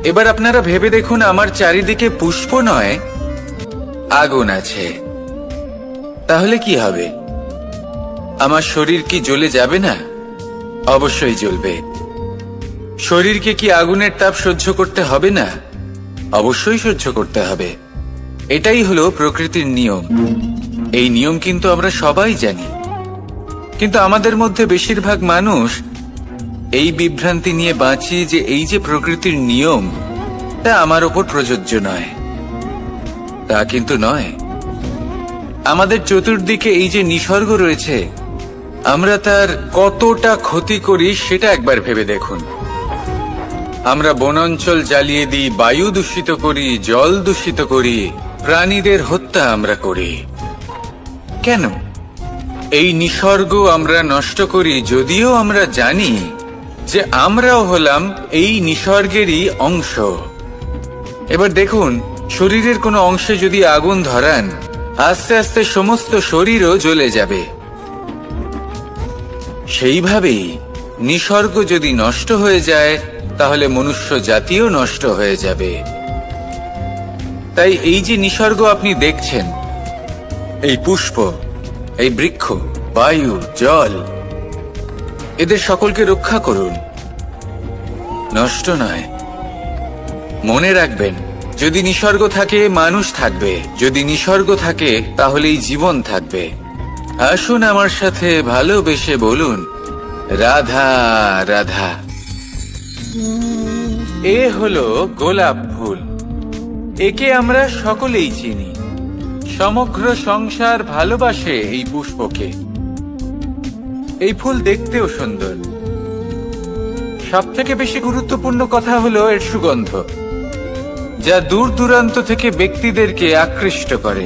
এবার আপনারা ভেবে দেখুন, আমার চারিদিকে পুষ্প নয়, আগুন আছে। তাহলে কি হবে? আমার শরীর কি জ্বলে যাবে না? অবশ্যই জ্বলবে। শরীরকে কি আগুনের তাপ সহ্য করতে হবে না? অবশ্যই সহ্য করতে হবে। এটাই হলো প্রকৃতির নিয়ম। এই নিয়ম কিন্তু আমরা সবাই জানি, কিন্তু আমাদের মধ্যে বেশিরভাগ মানুষ এই বিভ্রান্তি নিয়ে বাঁচি যে এই যে প্রকৃতির নিয়ম, তা আমার ওপর প্রযোজ্য নয়। তা কিন্তু নয়। আমাদের চতুর্দিকে এই যে নিসর্গ রয়েছে, আমরা তার কতটা ক্ষতি করি সেটা একবার ভেবে দেখুন। আমরা বনাঞ্চল জ্বালিয়ে দিই, বায়ু দূষিত করি, জল দূষিত করি, প্রাণীদের হত্যা আমরা করি। কেন? এই নিসর্গ আমরা নষ্ট করি, যদিও আমরা জানি যে আমরাও হলাম এই নিসর্গেরই অংশ। এবার দেখুন, শরীরের কোনো অংশে যদি আগুন ধরান, আস্তে আস্তে সমস্ত শরীরও জ্বলে যাবে। সেইভাবেই নিসর্গ যদি নষ্ট হয়ে যায়, তাহলে মনুষ্য জাতিও নষ্ট হয়ে যাবে। তাই এই যে নিসর্গ আপনি দেখছেন, এই পুষ্প, এই বৃক্ষ, বায়ু, জল, এদের সকলকে রক্ষা করুন, নষ্ট নয়। মনে রাখবেন, যদি নিসর্গ থাকে মানুষ থাকবে, যদি নিসর্গ থাকে তাহলেই জীবন থাকবে। আসুন আমার সাথে ভালোবেসে বলুন, রাধা রাধা। এ হলো গোলাপ ফুল। একে আমরা সকলেই চিনি। সমগ্র সংসার ভালোবাসে এই পুষ্পকে। এই ফুল দেখতেও সুন্দর। সবথেকে বেশি গুরুত্বপূর্ণ কথা হলো এর সুগন্ধ, যা দূর দূরান্ত থেকে ব্যক্তিদেরকে আকৃষ্ট করে।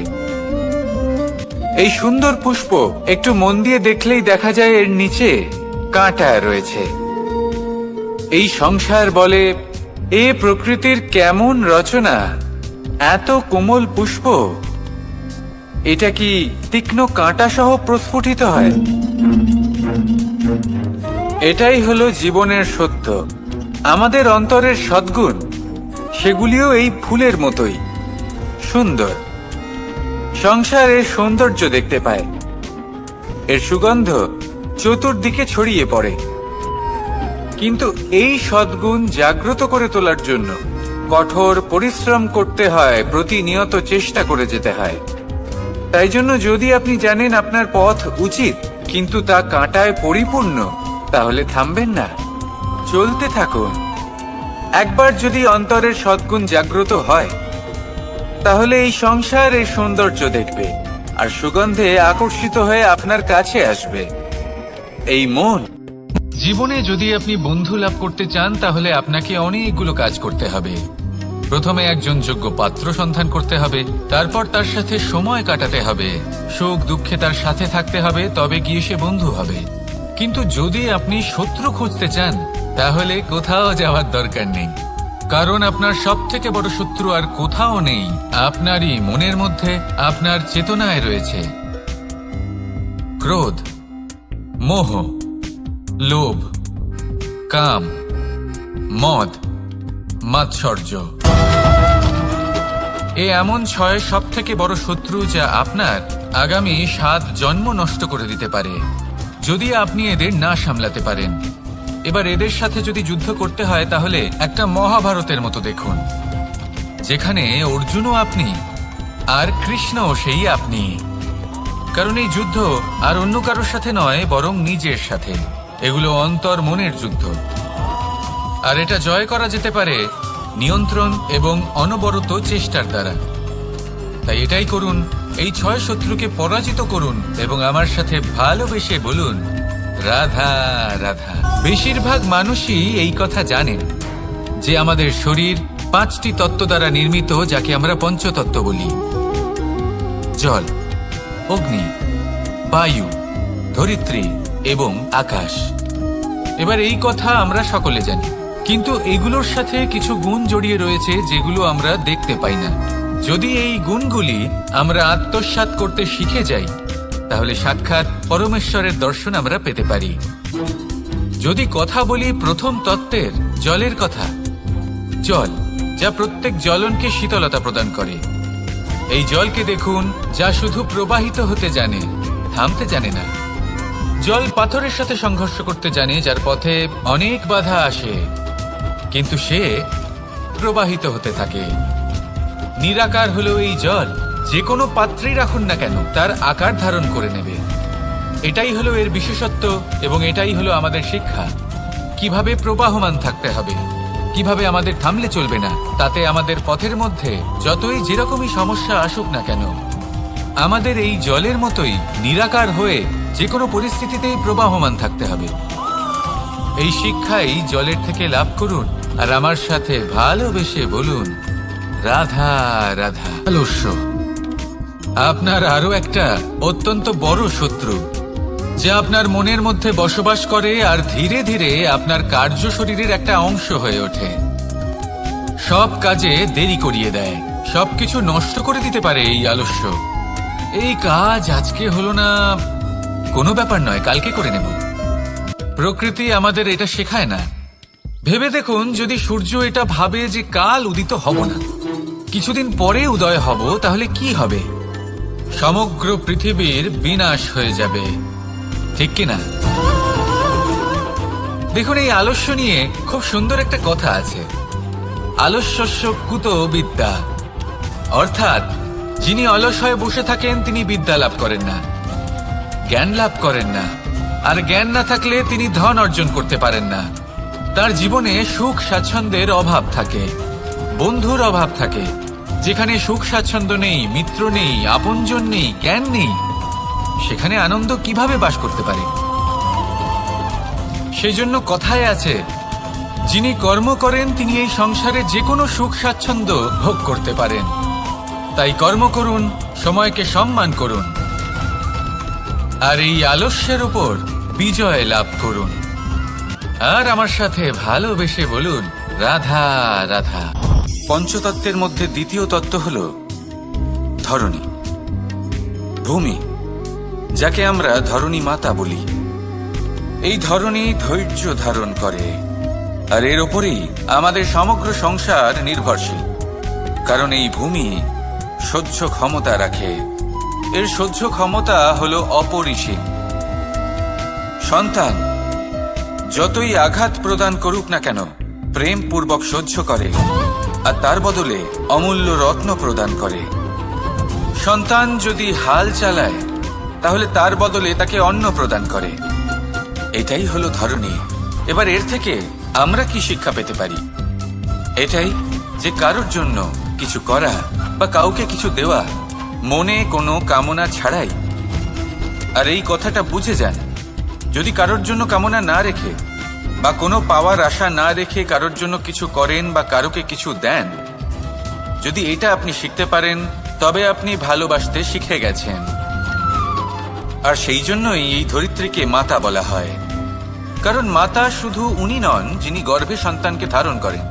এই সুন্দর পুষ্প একটু মন দিয়ে দেখলেই দেখা যায় এর নিচে কাঁটা রয়েছে। এই সংসার বলে, এ প্রকৃতির কেমন রচনা, এত কোমল পুষ্প, এটা কি তীক্ষ্ণ কাঁটা সহ প্রস্ফুটিত হয়? এটাই হলো জীবনের সত্য। আমাদের অন্তরের সদ্গুণ, সেগুলিও এই ফুলের মতোই সুন্দর। সংসারের সৌন্দর্য দেখতে পায়, এর সুগন্ধ চতুর্দিকে ছড়িয়ে পড়ে। কিন্তু এই সদ্গুণ জাগ্রত করে তোলার জন্য কঠোর পরিশ্রম করতে হয়, প্রতিনিয়ত চেষ্টা করে যেতে হয়। তাই জন্য যদি আপনি জানেন আপনার পথ উচিত, কিন্তু তা কাঁটায় পরিপূর্ণ, তাহলে থামবেন না, চলতে থাকুন। একবার যদি অন্তরের সদ্গুণ জাগ্রত হয়, তাহলে এই সংসার এর সৌন্দর্য দেখবে আর সুগন্ধে আকর্ষিত হয়ে আপনার কাছে আসবে। এই মন। জীবনে যদি আপনি বন্ধু লাভ করতে চান, তাহলে আপনাকে অনেকগুলো কাজ করতে হবে। প্রথমে একজন যোগ্য পাত্র সন্ধান করতে হবে, তারপর তার সাথে সময় কাটাতে হবে, সুখ দুঃখে তার সাথে থাকতে হবে, তবে গিয়ে সে বন্ধু হবে। কিন্তু যদি আপনি শত্রু খুঁজতে চান, তাহলে কোথাও যাওয়ার দরকার নেই, কারণ আপনার সবথেকে বড় শত্রু আর কোথাও নেই, আপনারই মনের মধ্যে, আপনার চেতনায় রয়েছে। ক্রোধ, মোহ, লোভ, কাম, মদ, মাৎসর্য। এ এমন 6 সবথেকে বড় শত্রু, যা আপনার আগামী 7 জন্ম নষ্ট করে দিতে পারে, যদি আপনি এদের না সামলাতে পারেন। এবার এদের সাথে যদি যুদ্ধ করতে হয়, তাহলে একটা মহাভারতের মতো দেখুন, যেখানে অর্জুনও আপনি আর কৃষ্ণও সেই আপনি। কারণ এই যুদ্ধ আর অন্য কারোর সাথে নয়, বরং নিজের সাথে। এগুলো অন্তর মনের যুদ্ধ, আর এটা জয় করা যেতে পারে নিয়ন্ত্রণ এবং অনবরত চেষ্টার দ্বারা। তাই এটাই করুন, এই 6 শত্রুকে পরাজিত করুন এবং আমার সাথে ভালোবেসে বলুন, রাধা রাধা। বেশিরভাগ মানুষই এই কথা জানেন যে আমাদের শরীর 5টি তত্ত্ব দ্বারা নির্মিত, যাকে আমরা পঞ্চতত্ত্ব বলি। জল, অগ্নি, বায়ু, ধরিত্রী এবং আকাশ। এবার এই কথা আমরা সকলে জানি, কিন্তু এগুলোর সাথে কিছু গুণ জড়িয়ে রয়েছে যেগুলো আমরা দেখতে পাই না। যদি এই গুণগুলি আমরা আত্মসাৎ করতে শিখে যাই, তাহলে সাক্ষাৎ পরমেশ্বরের দর্শন আমরা পেতে পারি। যদি কথা বলি প্রথম তত্ত্বের, জলের কথা, জল যা প্রত্যেক জ্বলনকে শীতলতা প্রদান করে। এই জলকে দেখুন, যা শুধু প্রবাহিত হতে জানে, থামতে জানে না। জল পাথরের সাথে সংঘর্ষ করতে জানে, যার পথে অনেক বাধা আসে, কিন্তু সে প্রবাহিত হতে থাকে। নিরাকার হলো এই জল, যে কোনো পাত্রেই রাখুন না কেন তার আকার ধারণ করে নেবে। এটাই হলো এর বিশেষত্ব, এবং এটাই হলো আমাদের শিক্ষা। কিভাবে প্রবাহমান থাকতে হবে, কিভাবে আমাদের থামলে চলবে না, তাতে আমাদের পথের মধ্যে যতই যেরকমই সমস্যা আসুক না কেন, আমাদের এই জলের মতোই নিরাকার হয়ে যে কোনো পরিস্থিতিতেই প্রবাহমান থাকতে হবে। এই শিক্ষাই জলের থেকে লাভ করুন, আর আমার সাথে ভালোবেসে বলুন, রাধা রাধা। আলস্য আপনার আরো একটা অত্যন্ত বড় শত্রু, যা আপনার মনের মধ্যে বসবাস করে আর ধীরে ধীরে আপনার কার্য শরীরের একটা অংশ হয়ে ওঠে। সব কাজে দেরি করিয়ে দেয়, সবকিছু নষ্ট করে দিতে পারে এই আলস্য। এই কাজ আজকে হলো না, কোনো ব্যাপার নয়, কালকে করে নেব। প্রকৃতি আমাদের এটা শেখায় না। ভেবে দেখুন, যদি সূর্য এটা ভাবে যে কাল উদিত হব না, কিছুদিন পরে উদয় হব, তাহলে কি হবে? সমগ্র পৃথিবীর বিনাশ হয়ে যাবে, ঠিক কিনা? দেখুন, এই আলস্য নিয়ে খুব সুন্দর একটা কথা আছে, আলস্যস্য কুতো বিদ্যা। অর্থাৎ যিনি অলস হয়ে বসে থাকেন তিনি বিদ্যা লাভ করেন না, জ্ঞান লাভ করেন না, আর জ্ঞান না থাকলে তিনি ধন অর্জন করতে পারেন না। তার জীবনে সুখ স্বাচ্ছন্দ্যের অভাব থাকে, বন্ধুর অভাব থাকে। যেখানে সুখ স্বাচ্ছন্দ্য নেই, মিত্র নেই, আপনজন নেই, জ্ঞান নেই, সেখানে আনন্দ কিভাবে বাস করতে পারে? সেই জন্য কথায় আছে, যিনি কর্ম করেন তিনি এই সংসারে যে কোনো সুখ স্বাচ্ছন্দ্য ভোগ করতে পারেন। তাই কর্ম করুন, সময়কে সম্মান করুন, আর এই আলস্যের উপর বিজয় লাভ করুন। আর আমার সাথে ভালোবেসে বলুন, রাধা রাধা। পঞ্চতত্ত্বের মধ্যে দ্বিতীয় তত্ত্ব হল ধরণী, ভূমি, যাকে আমরা ধরণী মাতা বলি। এই ধরণী ধৈর্য ধারণ করে, আর এর ওপরেই আমাদের সমগ্র সংসার নির্ভরশীল। কারণ এই ভূমি সহ্য ক্ষমতা রাখে, এর সহ্য ক্ষমতা হলো অপরিসীম। সন্তান যতই আঘাত প্রদান করুক না কেন, প্রেম পূর্বক সহ্য করে, আর তার বদলে অমূল্য রত্ন প্রদান করে। সন্তান যদি হাল চালায়, তাহলে তার বদলে তাকে অন্ন প্রদান করে। এটাই হলো ধরণী। এবার এর থেকে আমরা কি শিক্ষা পেতে পারি? এটাই যে কারোর জন্য কিছু করা বা কাউকে কিছু দেওয়া মনে কোনো কামনা ছাড়াই। আর এই কথাটা বুঝে যান, যদি কারোর জন্য কামনা না রেখে বা কোনো পাওয়ার আশা না রেখে কারোর জন্য কিছু করেন বা কারোকে কিছু দেন, যদি এটা আপনি শিখতে পারেন, তবে আপনি ভালোবাসতে শিখে গেছেন। আর সেই জন্যই এই ধরিত্রীকে মাতা বলা হয়। কারণ মাতা শুধু উনি নন যিনি গর্ভে সন্তানকে ধারণ করেন,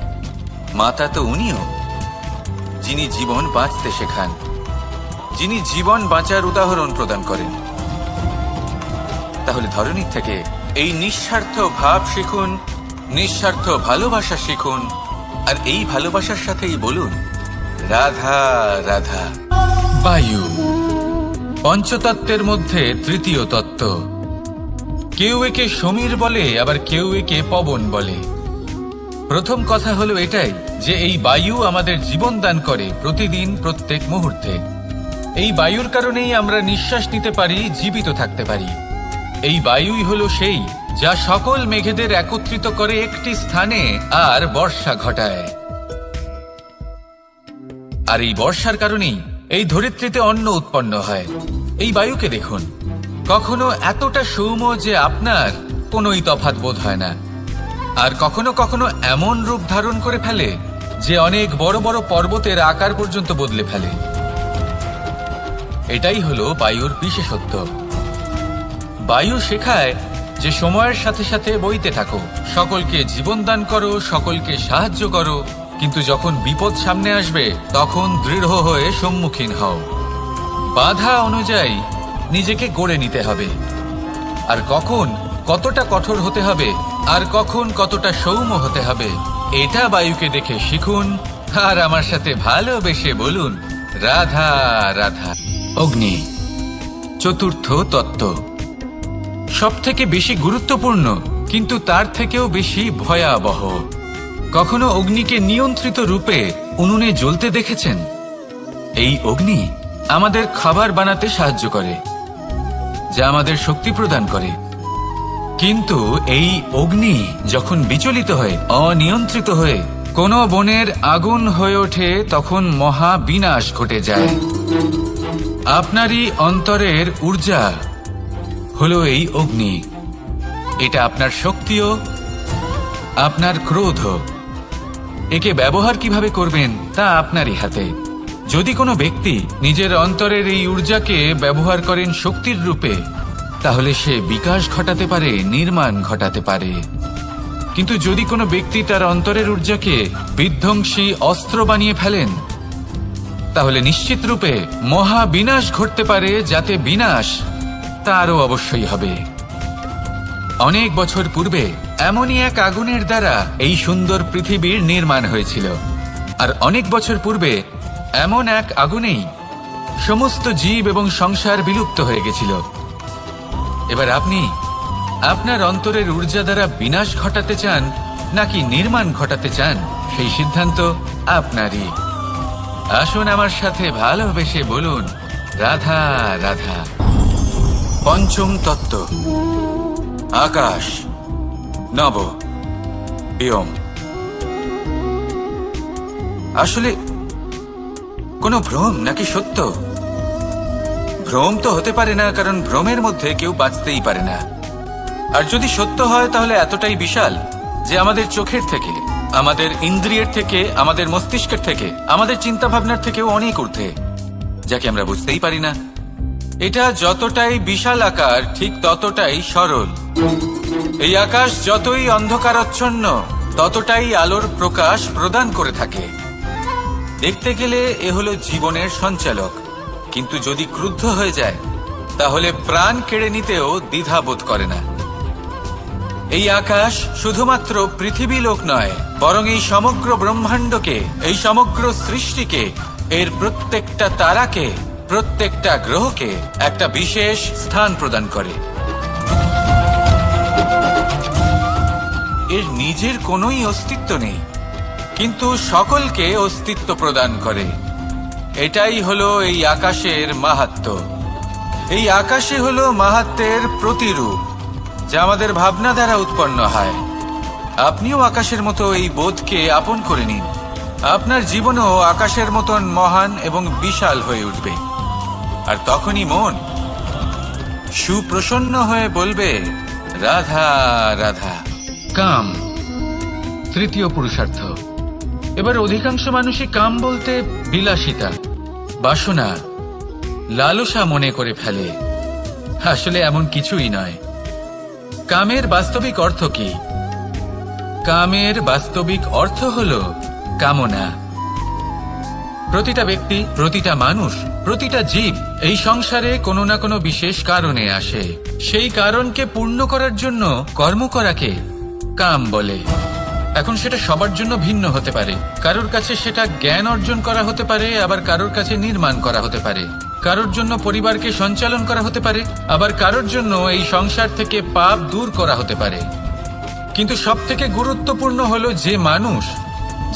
মাতা তো উনিও যিনি জীবন বাঁচতে শেখান, যিনি জীবন বাঁচার উদাহরণ প্রদান করেন। তাহলে ধরণীর থেকে এই নিঃস্বার্থ ভাব শিখুন, নিঃস্বার্থ ভালোবাসা শিখুন, আর এই ভালোবাসার সাথেই বলুন, রাধা রাধা। বায়ু পঞ্চতত্ত্বের মধ্যে তৃতীয় তত্ত্ব। কেউ একে সমীর বলে, আবার কেউ একে পবন বলে। প্রথম কথা হলো এটাই যে এই বায়ু আমাদের জীবন দান করে প্রতিদিন, প্রত্যেক মুহূর্তে। এই বায়ুর কারণেই আমরা নিঃশ্বাস নিতে পারি, জীবিত থাকতে পারি। এই বায়ুই হলো সেই যা সকল মেঘেদের একত্রিত করে একটি স্থানে আর বর্ষা ঘটায়। আর এই বর্ষার কারণেই এই ধরিত্রীতে অন্ন উৎপন্ন হয়। এই বায়ুকে দেখুন, কখনো এতটা সৌম্য যে আপনার কোনোই তফাৎ বোধ হয় না, আর কখনো কখনো এমন রূপ ধারণ করে ফেলে যে অনেক বড় বড় পর্বতের আকার পর্যন্ত বদলে ফেলে। এটাই হলো বায়ুর বিশেষত্ব। বায়ু শেখায় যে সময়ের সাথে সাথে বইতে থাকো, সকলকে জীবন দান করো, সকলকে সাহায্য করো, কিন্তু যখন বিপদ সামনে আসবে তখন দৃঢ় হয়ে সম্মুখীন হও। বাধা অনুযায়ী নিজেকে গড়ে নিতে হবে, আর কখন কতটা কঠোর হতে হবে আর কখন কতটা সৌম্য হতে হবে এটা বায়ুকে দেখে শিখুন, আর আমার সাথে ভালোবেসে বলুন রাধা রাধা। অগ্নি চতুর্থ তত্ত্ব, সব থেকে বেশি গুরুত্বপূর্ণ কিন্তু তার থেকেও বেশি ভয়াবহ। কখনো অগ্নিকে নিয়ন্ত্রিত রূপে উনুনে জ্বলতে দেখেছেন? এই অগ্নি আমাদের খাবার বানাতে সাহায্য করে, যা আমাদের শক্তি প্রদান করে। কিন্তু এই অগ্নি যখন বিচলিত হয়ে, অনিয়ন্ত্রিত হয়ে কোনো বনের আগুন হয়ে ওঠে, তখন মহা বিনাশ ঘটে যায়। আপনারই অন্তরের ঊর্জা হলো এই অগ্নি। এটা আপনার শক্তিও, আপনার ক্রোধ। একে ব্যবহার কিভাবে করবেন তা আপনারই হাতে। যদি কোনো ব্যক্তি নিজের অন্তরের এই ঊর্জাকে ব্যবহার করেন শক্তির রূপে, তাহলে সে বিকাশ ঘটাতে পারে, নির্মাণ ঘটাতে পারে। কিন্তু যদি কোনো ব্যক্তি তার অন্তরের ঊর্জাকে বিধ্বংসী অস্ত্র বানিয়ে ফেলেন, তাহলে নিশ্চিত রূপে মহা বিনাশ ঘটতে পারে, যাতে বিনাশ তারও অবশ্যই হবে। অনেক বছর পূর্বে এমনই এক আগুনের দ্বারা এই সুন্দর পৃথিবীর নির্মাণ হয়েছিল, আর অনেক বছর পূর্বে এমন এক আগুনেই সমস্ত জীব এবং সংসার বিলুপ্ত হয়ে গেছিল। এবার আপনি আপনার অন্তরের ঊর্জা দ্বারা বিনাশ ঘটাতে চান নাকি নির্মাণ ঘটাতে চান, সেই সিদ্ধান্ত আপনারই। আসুন আমার সাথে ভালোবেসে বলুন রাধা রাধা। পঞ্চম তত্ত্ব, আকাশ নব ইয়ম। আসলে কোনো ভ্রম নাকি সত্য? ভ্রম তো হতে পারে না, কারণ ভ্রমের মধ্যে কেউ বাঁচতেই পারে না। আর যদি সত্য হয় তাহলে এতটাই বিশাল যে আমাদের চোখের থেকে, আমাদের ইন্দ্রিয়ের থেকে, আমাদের মস্তিষ্কের থেকে, আমাদের চিন্তা ভাবনার থেকেও অনেক ঊর্ধ্বে, যাকে আমরা বুঝতেই পারি না। এটা যতটাই বিশাল আকার, ঠিক ততটাই সরল। এই আকাশ যতই অন্ধকারাচ্ছন্ন, ততটাই আলোর প্রকাশ প্রদান করে থাকে। দেখতে গেলে এ হলো জীবনের সঞ্চালক, কিন্তু যদি ক্রুদ্ধ হয়ে যায় তাহলে প্রাণ কেড়ে নিতেও দ্বিধাবোধ করে না। এই আকাশ শুধুমাত্র পৃথিবী লোক নয়, বরং এই সমগ্র ব্রহ্মাণ্ডকে, এই সমগ্র সৃষ্টিকে, এর প্রত্যেকটা তারাকে, প্রত্যেকটা গ্রহকে একটা বিশেষ স্থান প্রদান করে। এর নিজের কোনোই অস্তিত্ব নেই, কিন্তু সকলকে অস্তিত্ব প্রদান করে। এটাই হলো এই আকাশের মাহাত্ম্য। এই আকাশে হলো মাহাত্ম্যের প্রতিরূপ, যা আমাদের ভাবনা দ্বারা উৎপন্ন হয়। আপনিও আকাশের মতো এই বোধকে আপন করে নিন। আপনার জীবনও আকাশের মতন মহান এবং বিশাল হয়ে উঠবে। আর তখনই মন সুপ্রসন্ন হয়ে বলবে রাধা রাধা। কাম তৃতীয় পুরুষার্থ। এবার অধিকাংশ মানুষই কাম বলতে বিলাসিতা, বাসনা, লালসা মনে করে ফেলে। আসলে এমন কিছুই নয়। কামের বাস্তবিক অর্থ কি? কামের বাস্তবিক অর্থ হল কামনা। প্রতিটা ব্যক্তি, প্রতিটা মানুষ, প্রতিটা জীব এই সংসারে কোনো না কোনো বিশেষ কারণে আসে। সেই কারণকে পূর্ণ করার জন্য কর্ম করাকে কাম বলে। এখন সেটা সবার জন্য ভিন্ন হতে পারে। কারোর কাছে সেটা জ্ঞান অর্জন করা হতে পারে, আবার কারোর কাছে নির্মাণ করা হতে পারে। কারোর জন্য পরিবারকে সঞ্চালন করা হতে পারে, আবার কারোর জন্য এই সংসার থেকে পাপ দূর করা হতে পারে। কিন্তু সব থেকে গুরুত্বপূর্ণ হলো যে মানুষ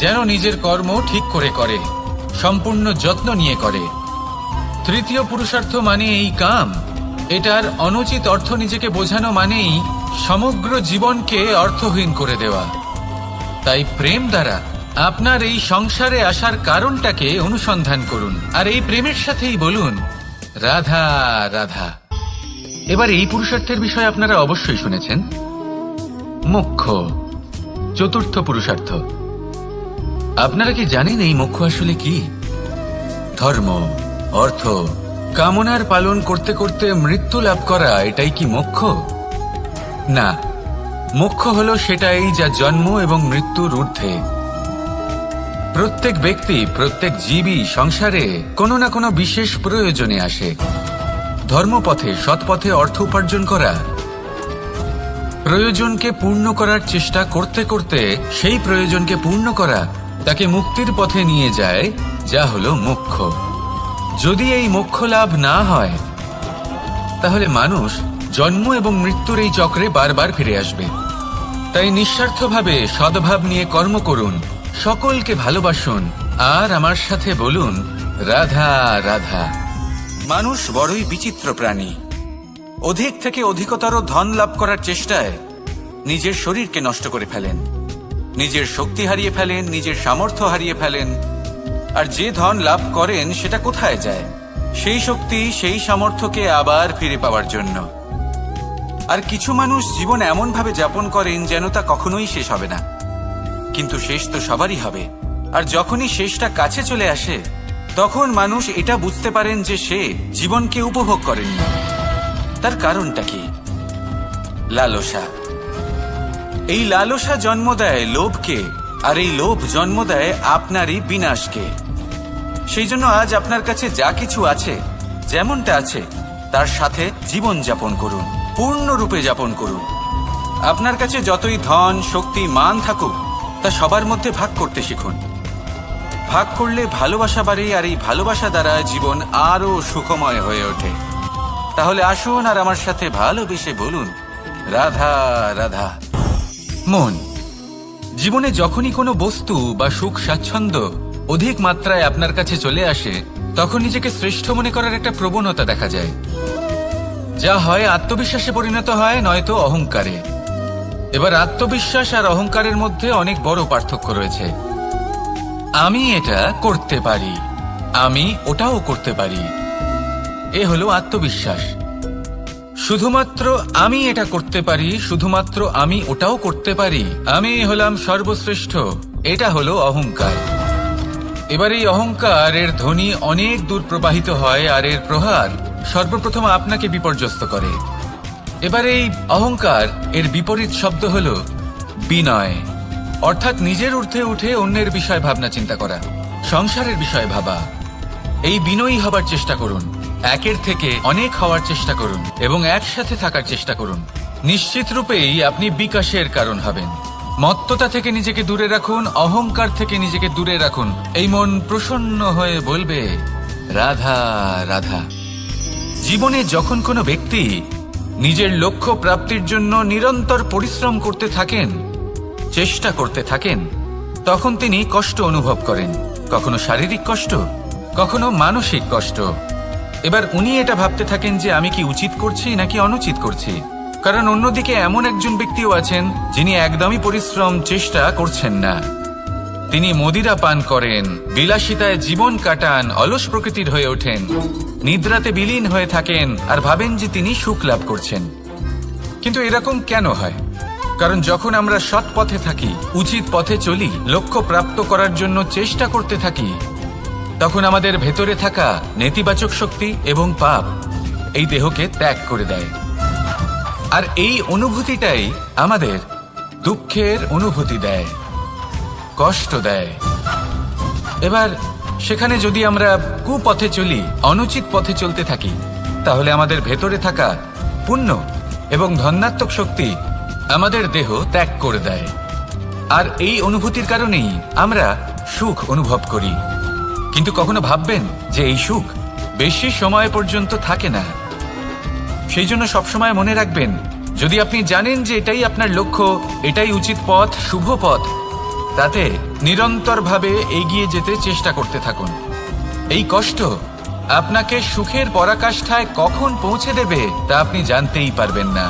যেন নিজের কর্ম ঠিক করে করে, সম্পূর্ণ যত্ন নিয়ে করে। তৃতীয় পুরুষার্থ মানে এই কাম। এটার অনুচিত অর্থ নিজেকে বোঝানো মানেই সমগ্র জীবনকে অর্থহীন করে দেওয়া। তাই প্রেম দ্বারা আপনার এই সংসারে আসার কারণটাকে অনুসন্ধান করুন, আর এই প্রেমের সাথেই বলুন রাধা রাধা। এবার এই পুরুষার্থের বিষয়ে আপনারা অবশ্যই শুনেছেন। মোক্ষ চতুর্থ পুরুষার্থ। আপনারা কি জানেন এই মোক্ষ আসলে কি? ধর্ম, অর্থ, কামনার পালন করতে করতে মৃত্যু লাভ করা, এটাই কি মোক্ষ? না, মোক্ষ হলো সেটাই যা জন্ম এবং মৃত্যুর ঊর্ধ্বে। প্রত্যেক ব্যক্তি, প্রত্যেক জীবই সংসারে কোনো না কোনো বিশেষ প্রয়োজনে আসে। ধর্মপথে, সৎপথে অর্থ উপার্জন করা, প্রয়োজনকে পূর্ণ করার চেষ্টা করতে করতে সেই প্রয়োজনকে পূর্ণ করা তাকে মুক্তির পথে নিয়ে যায়, যা হলো মোক্ষ। যদি এই মোক্ষ লাভ না হয়, তাহলে মানুষ জন্ম এবং মৃত্যুর এই চক্রে বারবার ফিরে আসবে। তাই নিঃস্বার্থভাবে সদ্ভাব নিয়ে কর্ম করুন, সকলকে ভালোবাসুন, আর আমার সাথে বলুন রাধা রাধা। মানুষ বড়ই বিচিত্র প্রাণী। অধিক থেকে অধিকতর ধন লাভ করার চেষ্টায় নিজের শরীরকে নষ্ট করে ফেলেন, নিজের শক্তি হারিয়ে ফেলেন, নিজের সামর্থ্য হারিয়ে ফেলেন। আর যে ধন লাভ করেন সেটা কোথায় যায়? সেই শক্তি, সেই সামর্থ্যকে আবার ফিরে পাওয়ার জন্য। আর কিছু মানুষ জীবন এমন ভাবে যাপন করেন যেন তা কখনোই শেষ হবে না, কিন্তু শেষ তো সবারই হবে। আর যখনই শেষটা কাছে চলে আসে, তখন মানুষ এটা বুঝতে পারেন যে সে জীবনকে উপভোগ করেননি। তার কারণটা কি? লালসা। এই লালসা জন্ম দেয় লোভকে, আর এই লোভ জন্ম দেয় আপনারই বিনাশকে। সেই জন্য আজ আপনার কাছে যা কিছু আছে, যেমনটা আছে, তার সাথে জীবন যাপন করুন, পূর্ণরূপে যাপন করুন। আপনার কাছে যতই ধন, শক্তি, মান থাকুক, তা সবার মধ্যে ভাগ করতে শিখুন। ভাগ করলে ভালোবাসা বাড়ে, আর এই ভালোবাসা দ্বারা জীবন আরো সুখময় হয়ে ওঠে। তাহলে আসুন আর আমার সাথে ভালোবেসে বলুন রাধা রাধা। মন। জীবনে যখনই কোনো বস্তু বা সুখ স্বাচ্ছন্দ্য অধিক মাত্রায় আপনার কাছে চলে আসে, তখন নিজেকে শ্রেষ্ঠ মনে করার একটা প্রবণতা দেখা যায়, যা হয় আত্মবিশ্বাসে পরিণত হয়, নয়তো অহংকারে। এবার আত্মবিশ্বাস আর অহংকারের মধ্যে অনেক বড় পার্থক্য রয়েছে। আমি এটা করতে পারি, আমি ওটাও করতে পারি, এ হলো আত্মবিশ্বাস। শুধুমাত্র আমি এটা করতে পারি, শুধুমাত্র আমি ওটাও করতে পারি, আমি হলাম সর্বশ্রেষ্ঠ, এটা হলো অহংকার। এবার এই অহংকার, এর ধ্বনি অনেক দূর প্রবাহিত হয়, আর এর প্রহার সর্বপ্রথম আপনাকে বিপর্যস্ত করে। এবার এই অহংকার, এর বিপরীত শব্দ হলো বিনয়, অর্থাৎ নিজের ঊর্ধ্বে উঠে অন্যের বিষয় ভাবনা চিন্তা করা, সংসারের বিষয় ভাবা। এই বিনয়ী হবার চেষ্টা করুন, একের থেকে অনেক হওয়ার চেষ্টা করুন, এবং একসাথে থাকার চেষ্টা করুন। নিশ্চিত রূপেই আপনি বিকাশের কারণ হবেন। মত্ততা থেকে নিজেকে দূরে রাখুন, অহংকার থেকে নিজেকে দূরে রাখুন। এই মন প্রসন্ন হয়ে বলবে রাধা রাধা। জীবনে যখন কোনো ব্যক্তি নিজের লক্ষ্য প্রাপ্তির জন্য নিরন্তর পরিশ্রম করতে থাকেন, চেষ্টা করতে থাকেন, তখন তিনি কষ্ট অনুভব করেন, কখনো শারীরিক কষ্ট, কখনো মানসিক কষ্ট। এবার উনি এটা ভাবতে থাকেন যে আমি কি উচিত করছি নাকি অনুচিত করছি। কারণ অন্যদিকে এমন একজন ব্যক্তিও আছেন যিনি একদমই পরিশ্রম, চেষ্টা করছেন না। তিনি মদিরা পান করেন, বিলাসিতায় জীবন কাটান, অলস প্রকৃতির হয়ে ওঠেন, নিদ্রাতে বিলীন হয়ে থাকেন, আর ভাবেন যে তিনি সুখ লাভ করছেন। কিন্তু এরকম কেন হয়? কারণ যখন আমরা সৎ পথে থাকি, উচিত পথে চলি, লক্ষ্য প্রাপ্ত করার জন্য চেষ্টা করতে থাকি, তখন আমাদের ভেতরে থাকা নেতিবাচক শক্তি এবং পাপ এই দেহকে ত্যাগ করে দেয়। আর এই অনুভূতিটাই আমাদের দুঃখের অনুভূতি দেয়, কষ্ট দেয়। এবার সেখানে যদি আমরা কুপথে চলি, অনুচিত পথে চলতে থাকি, তাহলে আমাদের ভেতরে থাকা পুণ্য এবং ধনাত্মক শক্তি আমাদের দেহ ত্যাগ করে দেয়। আর এই অনুভূতির কারণেই আমরা সুখ অনুভব করি। কিন্তু কখনো ভাববেন যে এই সুখ বেশি সময় পর্যন্ত থাকে না। সেই জন্য সবসময় মনে রাখবেন, যদি আপনি জানেন যে এটাই আপনার লক্ষ্য, এটাই উচিত পথ, শুভ পথ, তাতে নিরন্তরভাবে এগিয়ে যেতে চেষ্টা করতে থাকুন। এই কষ্ট আপনাকে সুখের পরাকাষ্ঠায় কখন পৌঁছে দেবে তা আপনি জানতেই পারবেন না।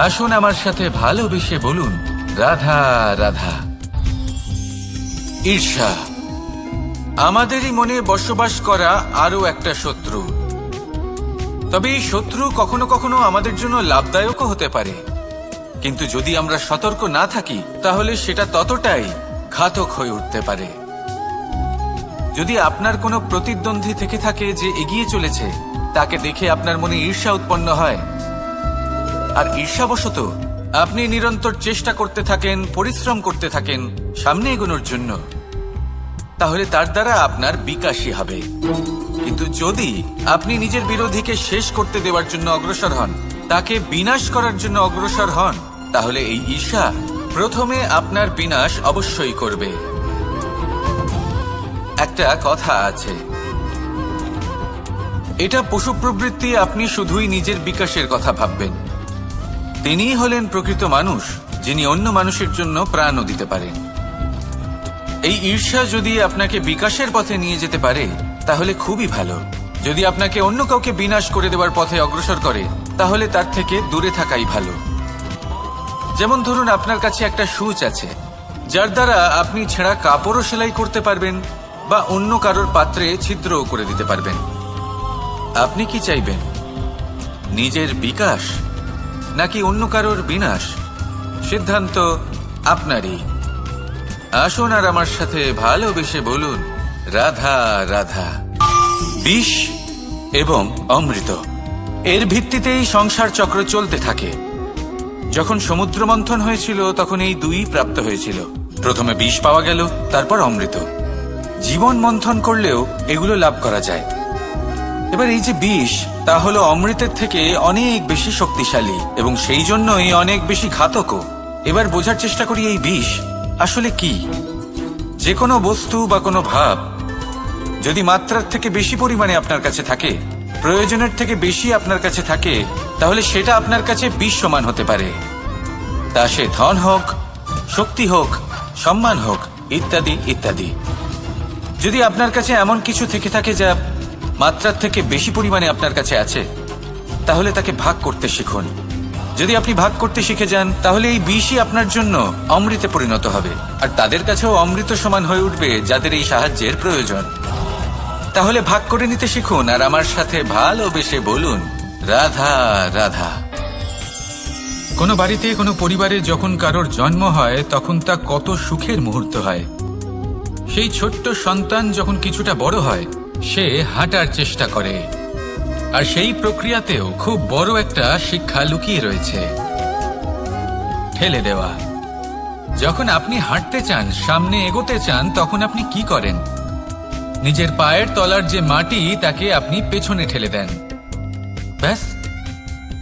আসুন আমার সাথে ভালোবেসে বলুন রাধা রাধা। ঈর্ষা আমাদেরই মনে বসবাস করা আরো একটা শত্রু। তবে এই শত্রু কখনো কখনো আমাদের জন্য লাভদায়কও হতে পারে, কিন্তু যদি আমরা সতর্ক না থাকি তাহলে সেটা ততটাই ঘাতক হয়ে উঠতে পারে। যদি আপনার কোনো প্রতিদ্বন্দ্বী থেকে থাকে যে এগিয়ে চলেছে, তাকে দেখে আপনার মনে ঈর্ষা উৎপন্ন হয়, আর ঈর্ষাবশত আপনি নিরন্তর চেষ্টা করতে থাকেন, পরিশ্রম করতে থাকেন সামনে এগোনোর জন্য, তাহলে তার দ্বারা আপনার বিকাশই হবে। কিন্তু যদি আপনি নিজের বিরোধীকে শেষ করতে দেওয়ার জন্য অগ্রসর হন, তাকে বিনাশ করার জন্য অগ্রসর হন, তাহলে এই ঈর্ষা প্রথমে আপনার বিনাশ অবশ্যই করবে। একটা কথা আছে, এটা পশু প্রবৃত্তি, আপনি শুধুই নিজের বিকাশের কথা ভাববেন। তিনিই হলেন প্রকৃত মানুষ, যিনি অন্য মানুষের জন্য প্রাণও দিতে পারেন। এই ঈর্ষা যদি আপনাকে বিকাশের পথে নিয়ে যেতে পারে তাহলে খুবই ভালো। যদি আপনাকে অন্য কাউকে বিনাশ করে দেওয়ার পথে অগ্রসর করে তাহলে তার থেকে দূরে থাকাই ভালো। যেমন ধরুন, আপনার কাছে একটা সূচ আছে যার দ্বারা আপনি ছেঁড়া কাপড়ও সেলাই করতে পারবেন বা অন্য কারোর পাত্রে ছিদ্রও করে দিতে পারবেন। আপনি কি চাইবেন, নিজের বিকাশ নাকি অন্য কারোর বিনাশ? সিদ্ধান্ত আপনারই। আসুন আর আমার সাথে ভালোবেসে বলুন, রাধা রাধা। বিষ এবং অমৃত, এর ভিত্তিতেই সংসার চক্র চলতে থাকে। যখন সমুদ্র মন্থন হয়েছিল তখন এই দুই প্রাপ্ত হয়েছিল। প্রথমে বিষ পাওয়া গেল, তারপর অমৃত। জীবন মন্থন করলেও এগুলো লাভ করা যায়। এবার এই যে বিষ, তা হলো অমৃতের থেকে অনেক বেশি শক্তিশালী এবং সেই জন্যই অনেক বেশি ঘাতকও। এবার বোঝার চেষ্টা করি এই বিষ আসলে কি। যে কোনো বস্তু বা কোনো ভাব যদি মাত্রার থেকে বেশি পরিমাণে আপনার কাছে থাকে, প্রয়োজনের থেকে বেশি আপনার কাছে থাকে, তাহলে সেটা আপনার কাছে বিষ সমান হতে পারে। তা সে ধন হোক, শক্তি হোক, সম্মান হোক, ইত্যাদি ইত্যাদি। যদি আপনার কাছে এমন কিছু থেকে থাকে যা মাত্রার থেকে বেশি পরিমাণে আপনার কাছে আছে, তাহলে তাকে ভাগ করতে শিখুন। যদি আপনি ভাগ করতে শিখে যান তাহলে এই বিষই আপনার জন্য অমৃতে পরিণত হবে, আর তাদের কাছেও অমৃত সমান হয়ে উঠবে যাদের এই সাহায্যের প্রয়োজন। তাহলে ভাগ করে নিতে শিখুন আর আমার সাথে ভালোবেসে বলুন, রাধা রাধা। কোনো বাড়িতে, কোনো পরিবারে যখন কারোর জন্ম হয় তখন তা কত সুখের মুহূর্ত হয়। সেই ছোট্ট সন্তান যখন কিছুটা বড় হয় সে হাঁটার চেষ্টা করে, আর সেই প্রক্রিয়াতেও খুব বড় একটা শিক্ষা লুকিয়ে রয়েছে, ঠেলে দেওয়া। যখন আপনি হাঁটতে চান, সামনে এগোতে চান, তখন আপনি কি করেন? নিজের পায়ের তলার যে মাটি তাকে আপনি পেছনে ঠেলে দেন। ব্যাস,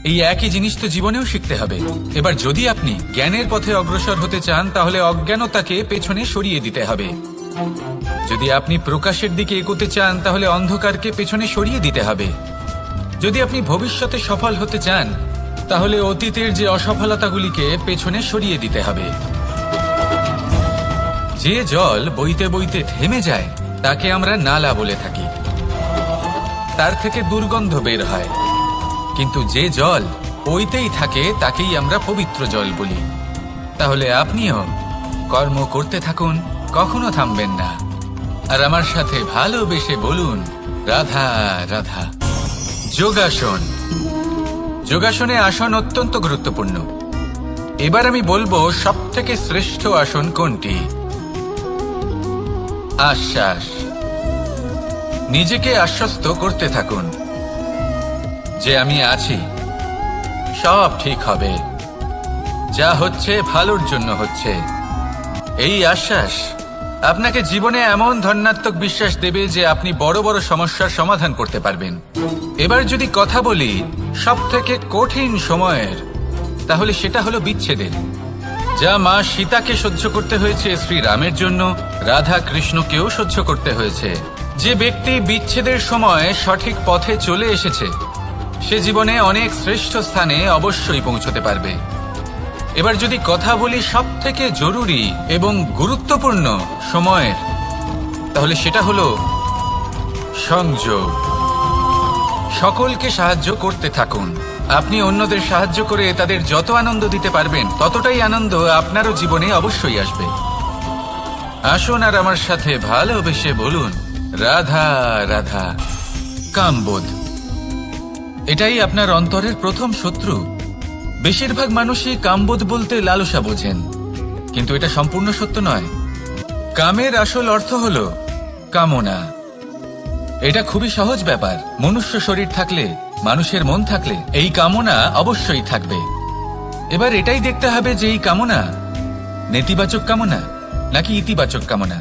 এই একই জিনিস তো জীবনেও শিখতে হবে। এবার যদি আপনি জ্ঞানের পথে অগ্রসর হতে চান তাহলে অজ্ঞানতাকে পেছনে সরিয়ে দিতে হবে। যদি আপনি প্রকাশের দিকে এগোতে চান তাহলে অন্ধকারকে পেছনে সরিয়ে দিতে হবে। যদি আপনি ভবিষ্যতে সফল হতে চান তাহলে অতীতের যে অসফলতাগুলিকে পেছনে সরিয়ে দিতে হবে। যে জল বইতে বইতে থেমে যায় তাকে আমরা নালা বলে থাকি, তার থেকে দুর্গন্ধ বের হয়। কিন্তু যে জল বইতেই থাকে তাকেই আমরা পবিত্র জল বলি। তাহলে আপনিও কর্ম করতে থাকুন, কখনো থামবেন না। আর আমার সাথে ভালোবেসে বলুন, রাধা রাধা। যোগাসন। যোগাসনে আসন অত্যন্ত গুরুত্বপূর্ণ। এবার আমি বলবো সবথেকে শ্রেষ্ঠ আসন কোনটি। আশ্বাস। নিজেকে আশ্বস্ত করতে থাকুন যে আমি আছি, সব ঠিক হবে, যা হচ্ছে ভালোর জন্য হচ্ছে। এই আশ্বাস আপনাকে জীবনে এমন ধনাত্মক বিশ্বাস দেবে যে আপনি বড় বড় সমস্যার সমাধান করতে পারবেন। এবার যদি কথা বলি সবথেকে কঠিন সময়ের, তাহলে সেটা হলো বিচ্ছেদের। যা মা সীতাকে সহ্য করতে হয়েছে শ্রীরামের জন্য, রাধা কৃষ্ণকেও সহ্য করতে হয়েছে। যে ব্যক্তি বিচ্ছেদের সময় সঠিক পথে চলে এসেছে সে জীবনে অনেক শ্রেষ্ঠ স্থানে অবশ্যই পৌঁছতে পারবে। এবার যদি কথা বলি সবথেকে জরুরি এবং গুরুত্বপূর্ণ সময়ের, তাহলে সেটা হলো সংযোগ। সকলকে সাহায্য করতে থাকুন। আপনি অন্যদের সাহায্য করে তাদের যত আনন্দ দিতে পারবেন ততটাই আনন্দ আপনারও জীবনে অবশ্যই আসবে। আসুন আর আমার সাথে ভালোবেসে বলুন, রাধা রাধা। কামবোধ, এটাই আপনার অন্তরের প্রথম শত্রু। বেশিরভাগ মানুষই কামবোধ বলতে লালসা বোঝেন, কিন্তু এটা সম্পূর্ণ সত্য নয়। কামের আসল অর্থ হলো কামনা। এটা খুবই সহজ ব্যাপার। মনুষ্য শরীর থাকলে, মানুষের মন থাকলে এই কামনা অবশ্যই থাকবে। এবার এটাই দেখতে হবে যে এই কামনা নেতিবাচক কামনা নাকি ইতিবাচক কামনা।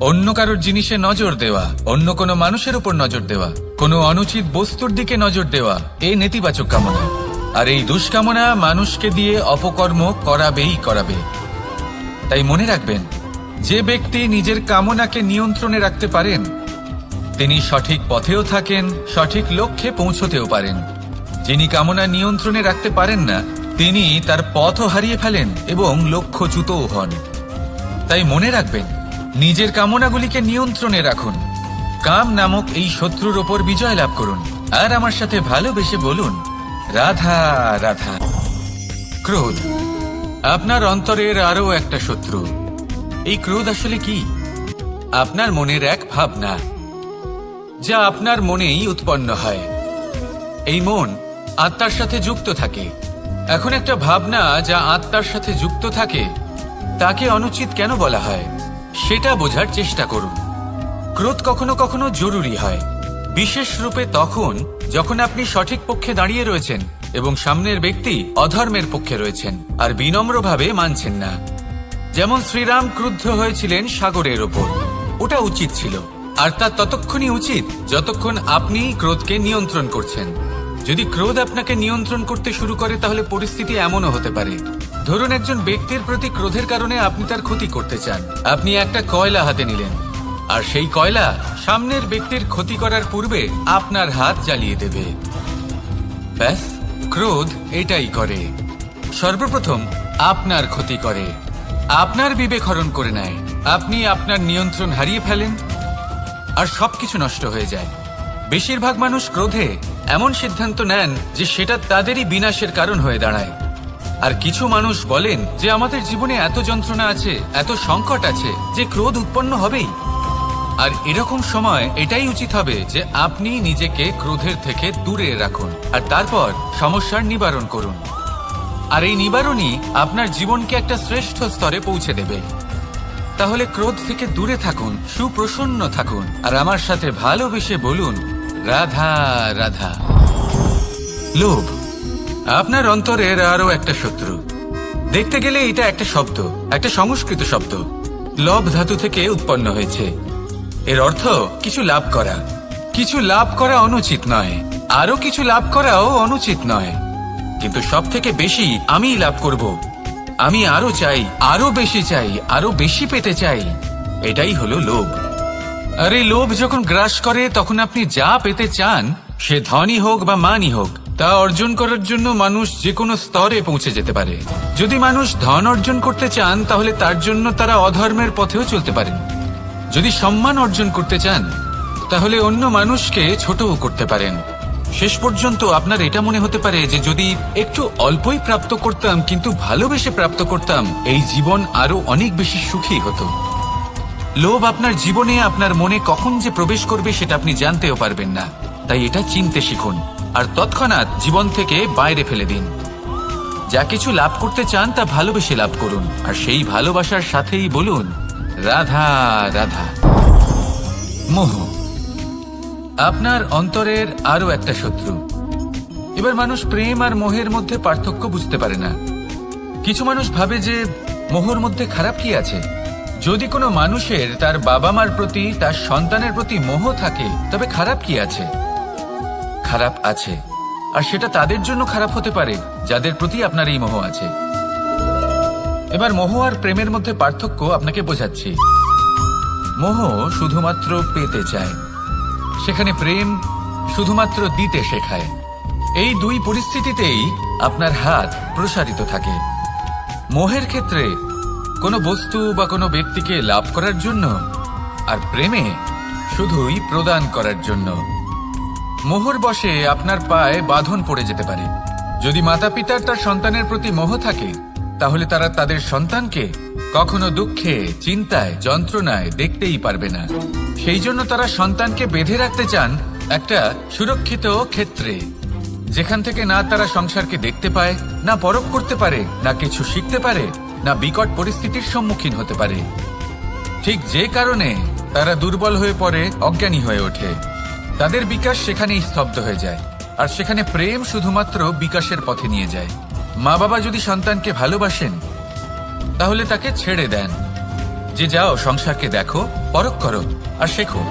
অন্য কারোর জিনিসে নজর দেওয়া, অন্য কোনো মানুষের উপর নজর দেওয়া, কোনো অনুচিত বস্তুর দিকে নজর দেওয়া, এই নেতিবাচক কামনা। আর এই দুষ্কামনা মানুষকে দিয়ে অপকর্ম করাবে। তাই মনে রাখবেন, যে ব্যক্তি নিজের কামনাকে নিয়ন্ত্রণে রাখতে পারেন তিনি সঠিক পথেও থাকেন, সঠিক লক্ষ্যে পৌঁছতেও পারেন। যিনি কামনা নিয়ন্ত্রণে রাখতে পারেন না তিনি তার পথও হারিয়ে ফেলেন এবং লক্ষ্যচ্যুতও হন। তাই মনে রাখবেন, নিজের কামনাগুলিকে নিয়ন্ত্রণে রাখুন, কাম নামক এই শত্রুর ওপর বিজয় লাভ করুন, আর আমার সাথে ভালোবেসে বলুন, রাধা রাধা। ক্রোধ আপনার অন্তরের আরো একটা শত্রু। এই ক্রোধ আসলে কি? আপনার মনের এক ভাবনা, যা আপনার মনেই উৎপন্ন হয়। এই মন আত্মার সাথে যুক্ত থাকে। এখন একটা ভাবনা যা আত্মার সাথে যুক্ত থাকে তাকে অনুচিত কেন বলা হয় সেটা বোঝার চেষ্টা করুন। ক্রোধ কখনো কখনো জরুরি হয়, বিশেষ রূপে তখন যখন আপনি সঠিক পক্ষে দাঁড়িয়ে রয়েছেন এবং সামনের ব্যক্তি অধর্মের পক্ষে রয়েছেন আর বিনম্রভাবে মানছেন না। যেমন শ্রীরাম ক্রুদ্ধ হয়েছিলেন সাগরের ওপর, ওটা উচিত ছিল, আর তা ততক্ষণই উচিত যতক্ষণ আপনি ক্রোধকে নিয়ন্ত্রণ করছেন। যদি ক্রোধ আপনাকে নিয়ন্ত্রণ করতে শুরু করে তাহলে পরিস্থিতি এমনও হতে পারে, ধরুন একজন ব্যক্তির প্রতি ক্রোধের কারণে আপনি তার ক্ষতি করতে চান। আপনি একটা কয়লা হাতে নিলেন আর সেই কয়লা সামনের ব্যক্তির ক্ষতি করার পূর্বে আপনার হাত জ্বালিয়ে দেবে। ব্যাস, ক্রোধ এটাই করে, সর্বপ্রথম আপনার ক্ষতি করে, আপনার বিবেক হরণ করে নেয়, আপনি আপনার নিয়ন্ত্রণ হারিয়ে ফেলেন আর সবকিছু নষ্ট হয়ে যায়। বেশিরভাগ মানুষ ক্রোধে এমন সিদ্ধান্ত নেন যে সেটা তাদেরই বিনাশের কারণ হয়ে দাঁড়ায়। আর কিছু মানুষ বলেন যে আমাদের জীবনে এত যন্ত্রণা আছে, এত সংকট আছে যে ক্রোধ উৎপন্ন হবেই। আর এরকম সময় এটাই উচিত হবে যে আপনি নিজেকে ক্রোধের থেকে দূরে রাখুন আর তারপর সমস্যার নিবারণ করুন। আর এই নিবারণই আপনার জীবনকে একটা শ্রেষ্ঠ স্তরে পৌঁছে দেবে। তাহলে ক্রোধ থেকে দূরে থাকুন, সুপ্রসন্ন থাকুন, আর আমার সাথে ভালোবেসে বলুন, রাধা রাধা। লোভ আপনার অন্তরের আরো একটা শত্রু। দেখতে গেলে এটা একটা শব্দ, একটা সংস্কৃত শব্দ, লব ধাতু থেকে উৎপন্ন হয়েছে। এর অর্থ কিছু লাভ করা। কিছু লাভ করা অনুচিত নয়, আরো কিছু লাভ করাও অনুচিত নয়, কিন্তু সব থেকে বেশি আমি লাভ করব, আমি আরো চাই, আরো বেশি চাই, আরো বেশি পেতে চাই, এটাই হলো লোভ। আর এই লোভ যখন গ্রাস করে তখন আপনি যা পেতে চান, সে ধনই হোক বা মানই হোক, তা অর্জন করার জন্য মানুষ যে কোনো স্তরে পৌঁছে যেতে পারে। যদি মানুষ ধন অর্জন করতে চান তাহলে তার জন্য তারা অধর্মের পথেও চলতে পারেন। যদি সম্মান অর্জন করতে চান তাহলে অন্য মানুষকে ছোটও করতে পারেন। শেষ পর্যন্ত আপনার এটা মনে হতে পারে যে যদি একটু অল্পই প্রাপ্ত করতাম কিন্তু ভালোবেসে প্রাপ্ত করতাম, এই জীবন আরো অনেক বেশি সুখী হতো। লোভ আপনার জীবনে, আপনার মনে কখন যে প্রবেশ করবে সেটা আপনি জানতেও পারবেন না। তাই এটা চিনতে শিখুন আর তৎক্ষণাৎ জীবন থেকে বাইরে ফেলে দিন। যা কিছু লাভ করতে চান তা ভালোবেসে লাভ করুন, আর সেই ভালোবাসার সাথেই বলুন, রাধা রাধা। মোহ আপনার অন্তরের আরো একটা শত্রু। এবার মানুষ প্রেম আর মোহের মধ্যে পার্থক্য বুঝতে পারে না। কিছু মানুষ ভাবে যে মোহর মধ্যে খারাপ কি আছে। যদি কোনো মানুষের তার বাবা মার প্রতি, তার সন্তানের প্রতি মোহ থাকে তবে খারাপ কি আছে? খারাপ আছে, আর সেটা তাদের জন্য খারাপ হতে পারে যাদের প্রতি আপনার এই মোহ আছে। এবার মোহ আর প্রেমের মধ্যে পার্থক্য আপনাকে বোঝাচ্ছি। মোহ শুধুমাত্র পেতে চায়, সেখানে প্রেম শুধুমাত্র দিতে শেখায়। এই দুই পরিস্থিতিতেই আপনার হাত প্রসারিত থাকে। মোহের ক্ষেত্রে কোনো বস্তু বা কোনো ব্যক্তিকে লাভ করার জন্য, আর প্রেমে শুধুই প্রদান করার জন্য। মোহর বশে আপনার পায়ে বাঁধন পড়ে যেতে পারে। যদি মাতা পিতার তার সন্তানের প্রতি মোহ থাকে তাহলে তারা তাদের সন্তানকে কখনো দুঃখে, চিন্তায়, যন্ত্রণায় দেখতেই পারবে না। সেই জন্য তারা সন্তানকে বেঁধে রাখতে চান একটা সুরক্ষিত ক্ষেত্রে, যেখান থেকে না তারা সংসারকে দেখতে পায়, না পরখ করতে পারে, না কিছু শিখতে পারে, না বিকট পরিস্থিতির সম্মুখীন হতে পারে। ঠিক যে কারণে তারা দুর্বল হয়ে পড়ে, অজ্ঞানী হয়ে ওঠে। তাদের বিকাশ সেখানেই স্তব্ধ হয়ে যায়, আর সেখানে প্রেম শুধুমাত্র বিকাশের পথে নিয়ে যায়। মা বাবা যদি সন্তানকে ভালোবাসেন তাহলে তাকে ছেড়ে দেন যে যাও সংসারকে দেখো, পরখ করো আর শেখো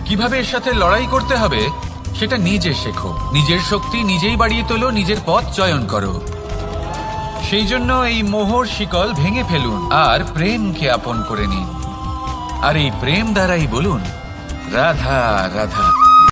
কিভাবে এর সাথে লড়াই করতে হবে। সেটা নিজে শেখো, নিজের শক্তি নিজেই বাড়িয়ে তোলো, নিজের পথ চয়ন করো। সেই জন্য এই মোহর শিকল ভেঙে ফেলুন আর প্রেমকে আপন করে নিন। আর এই প্রেম দ্বারাই বলুন রাধা রাধা।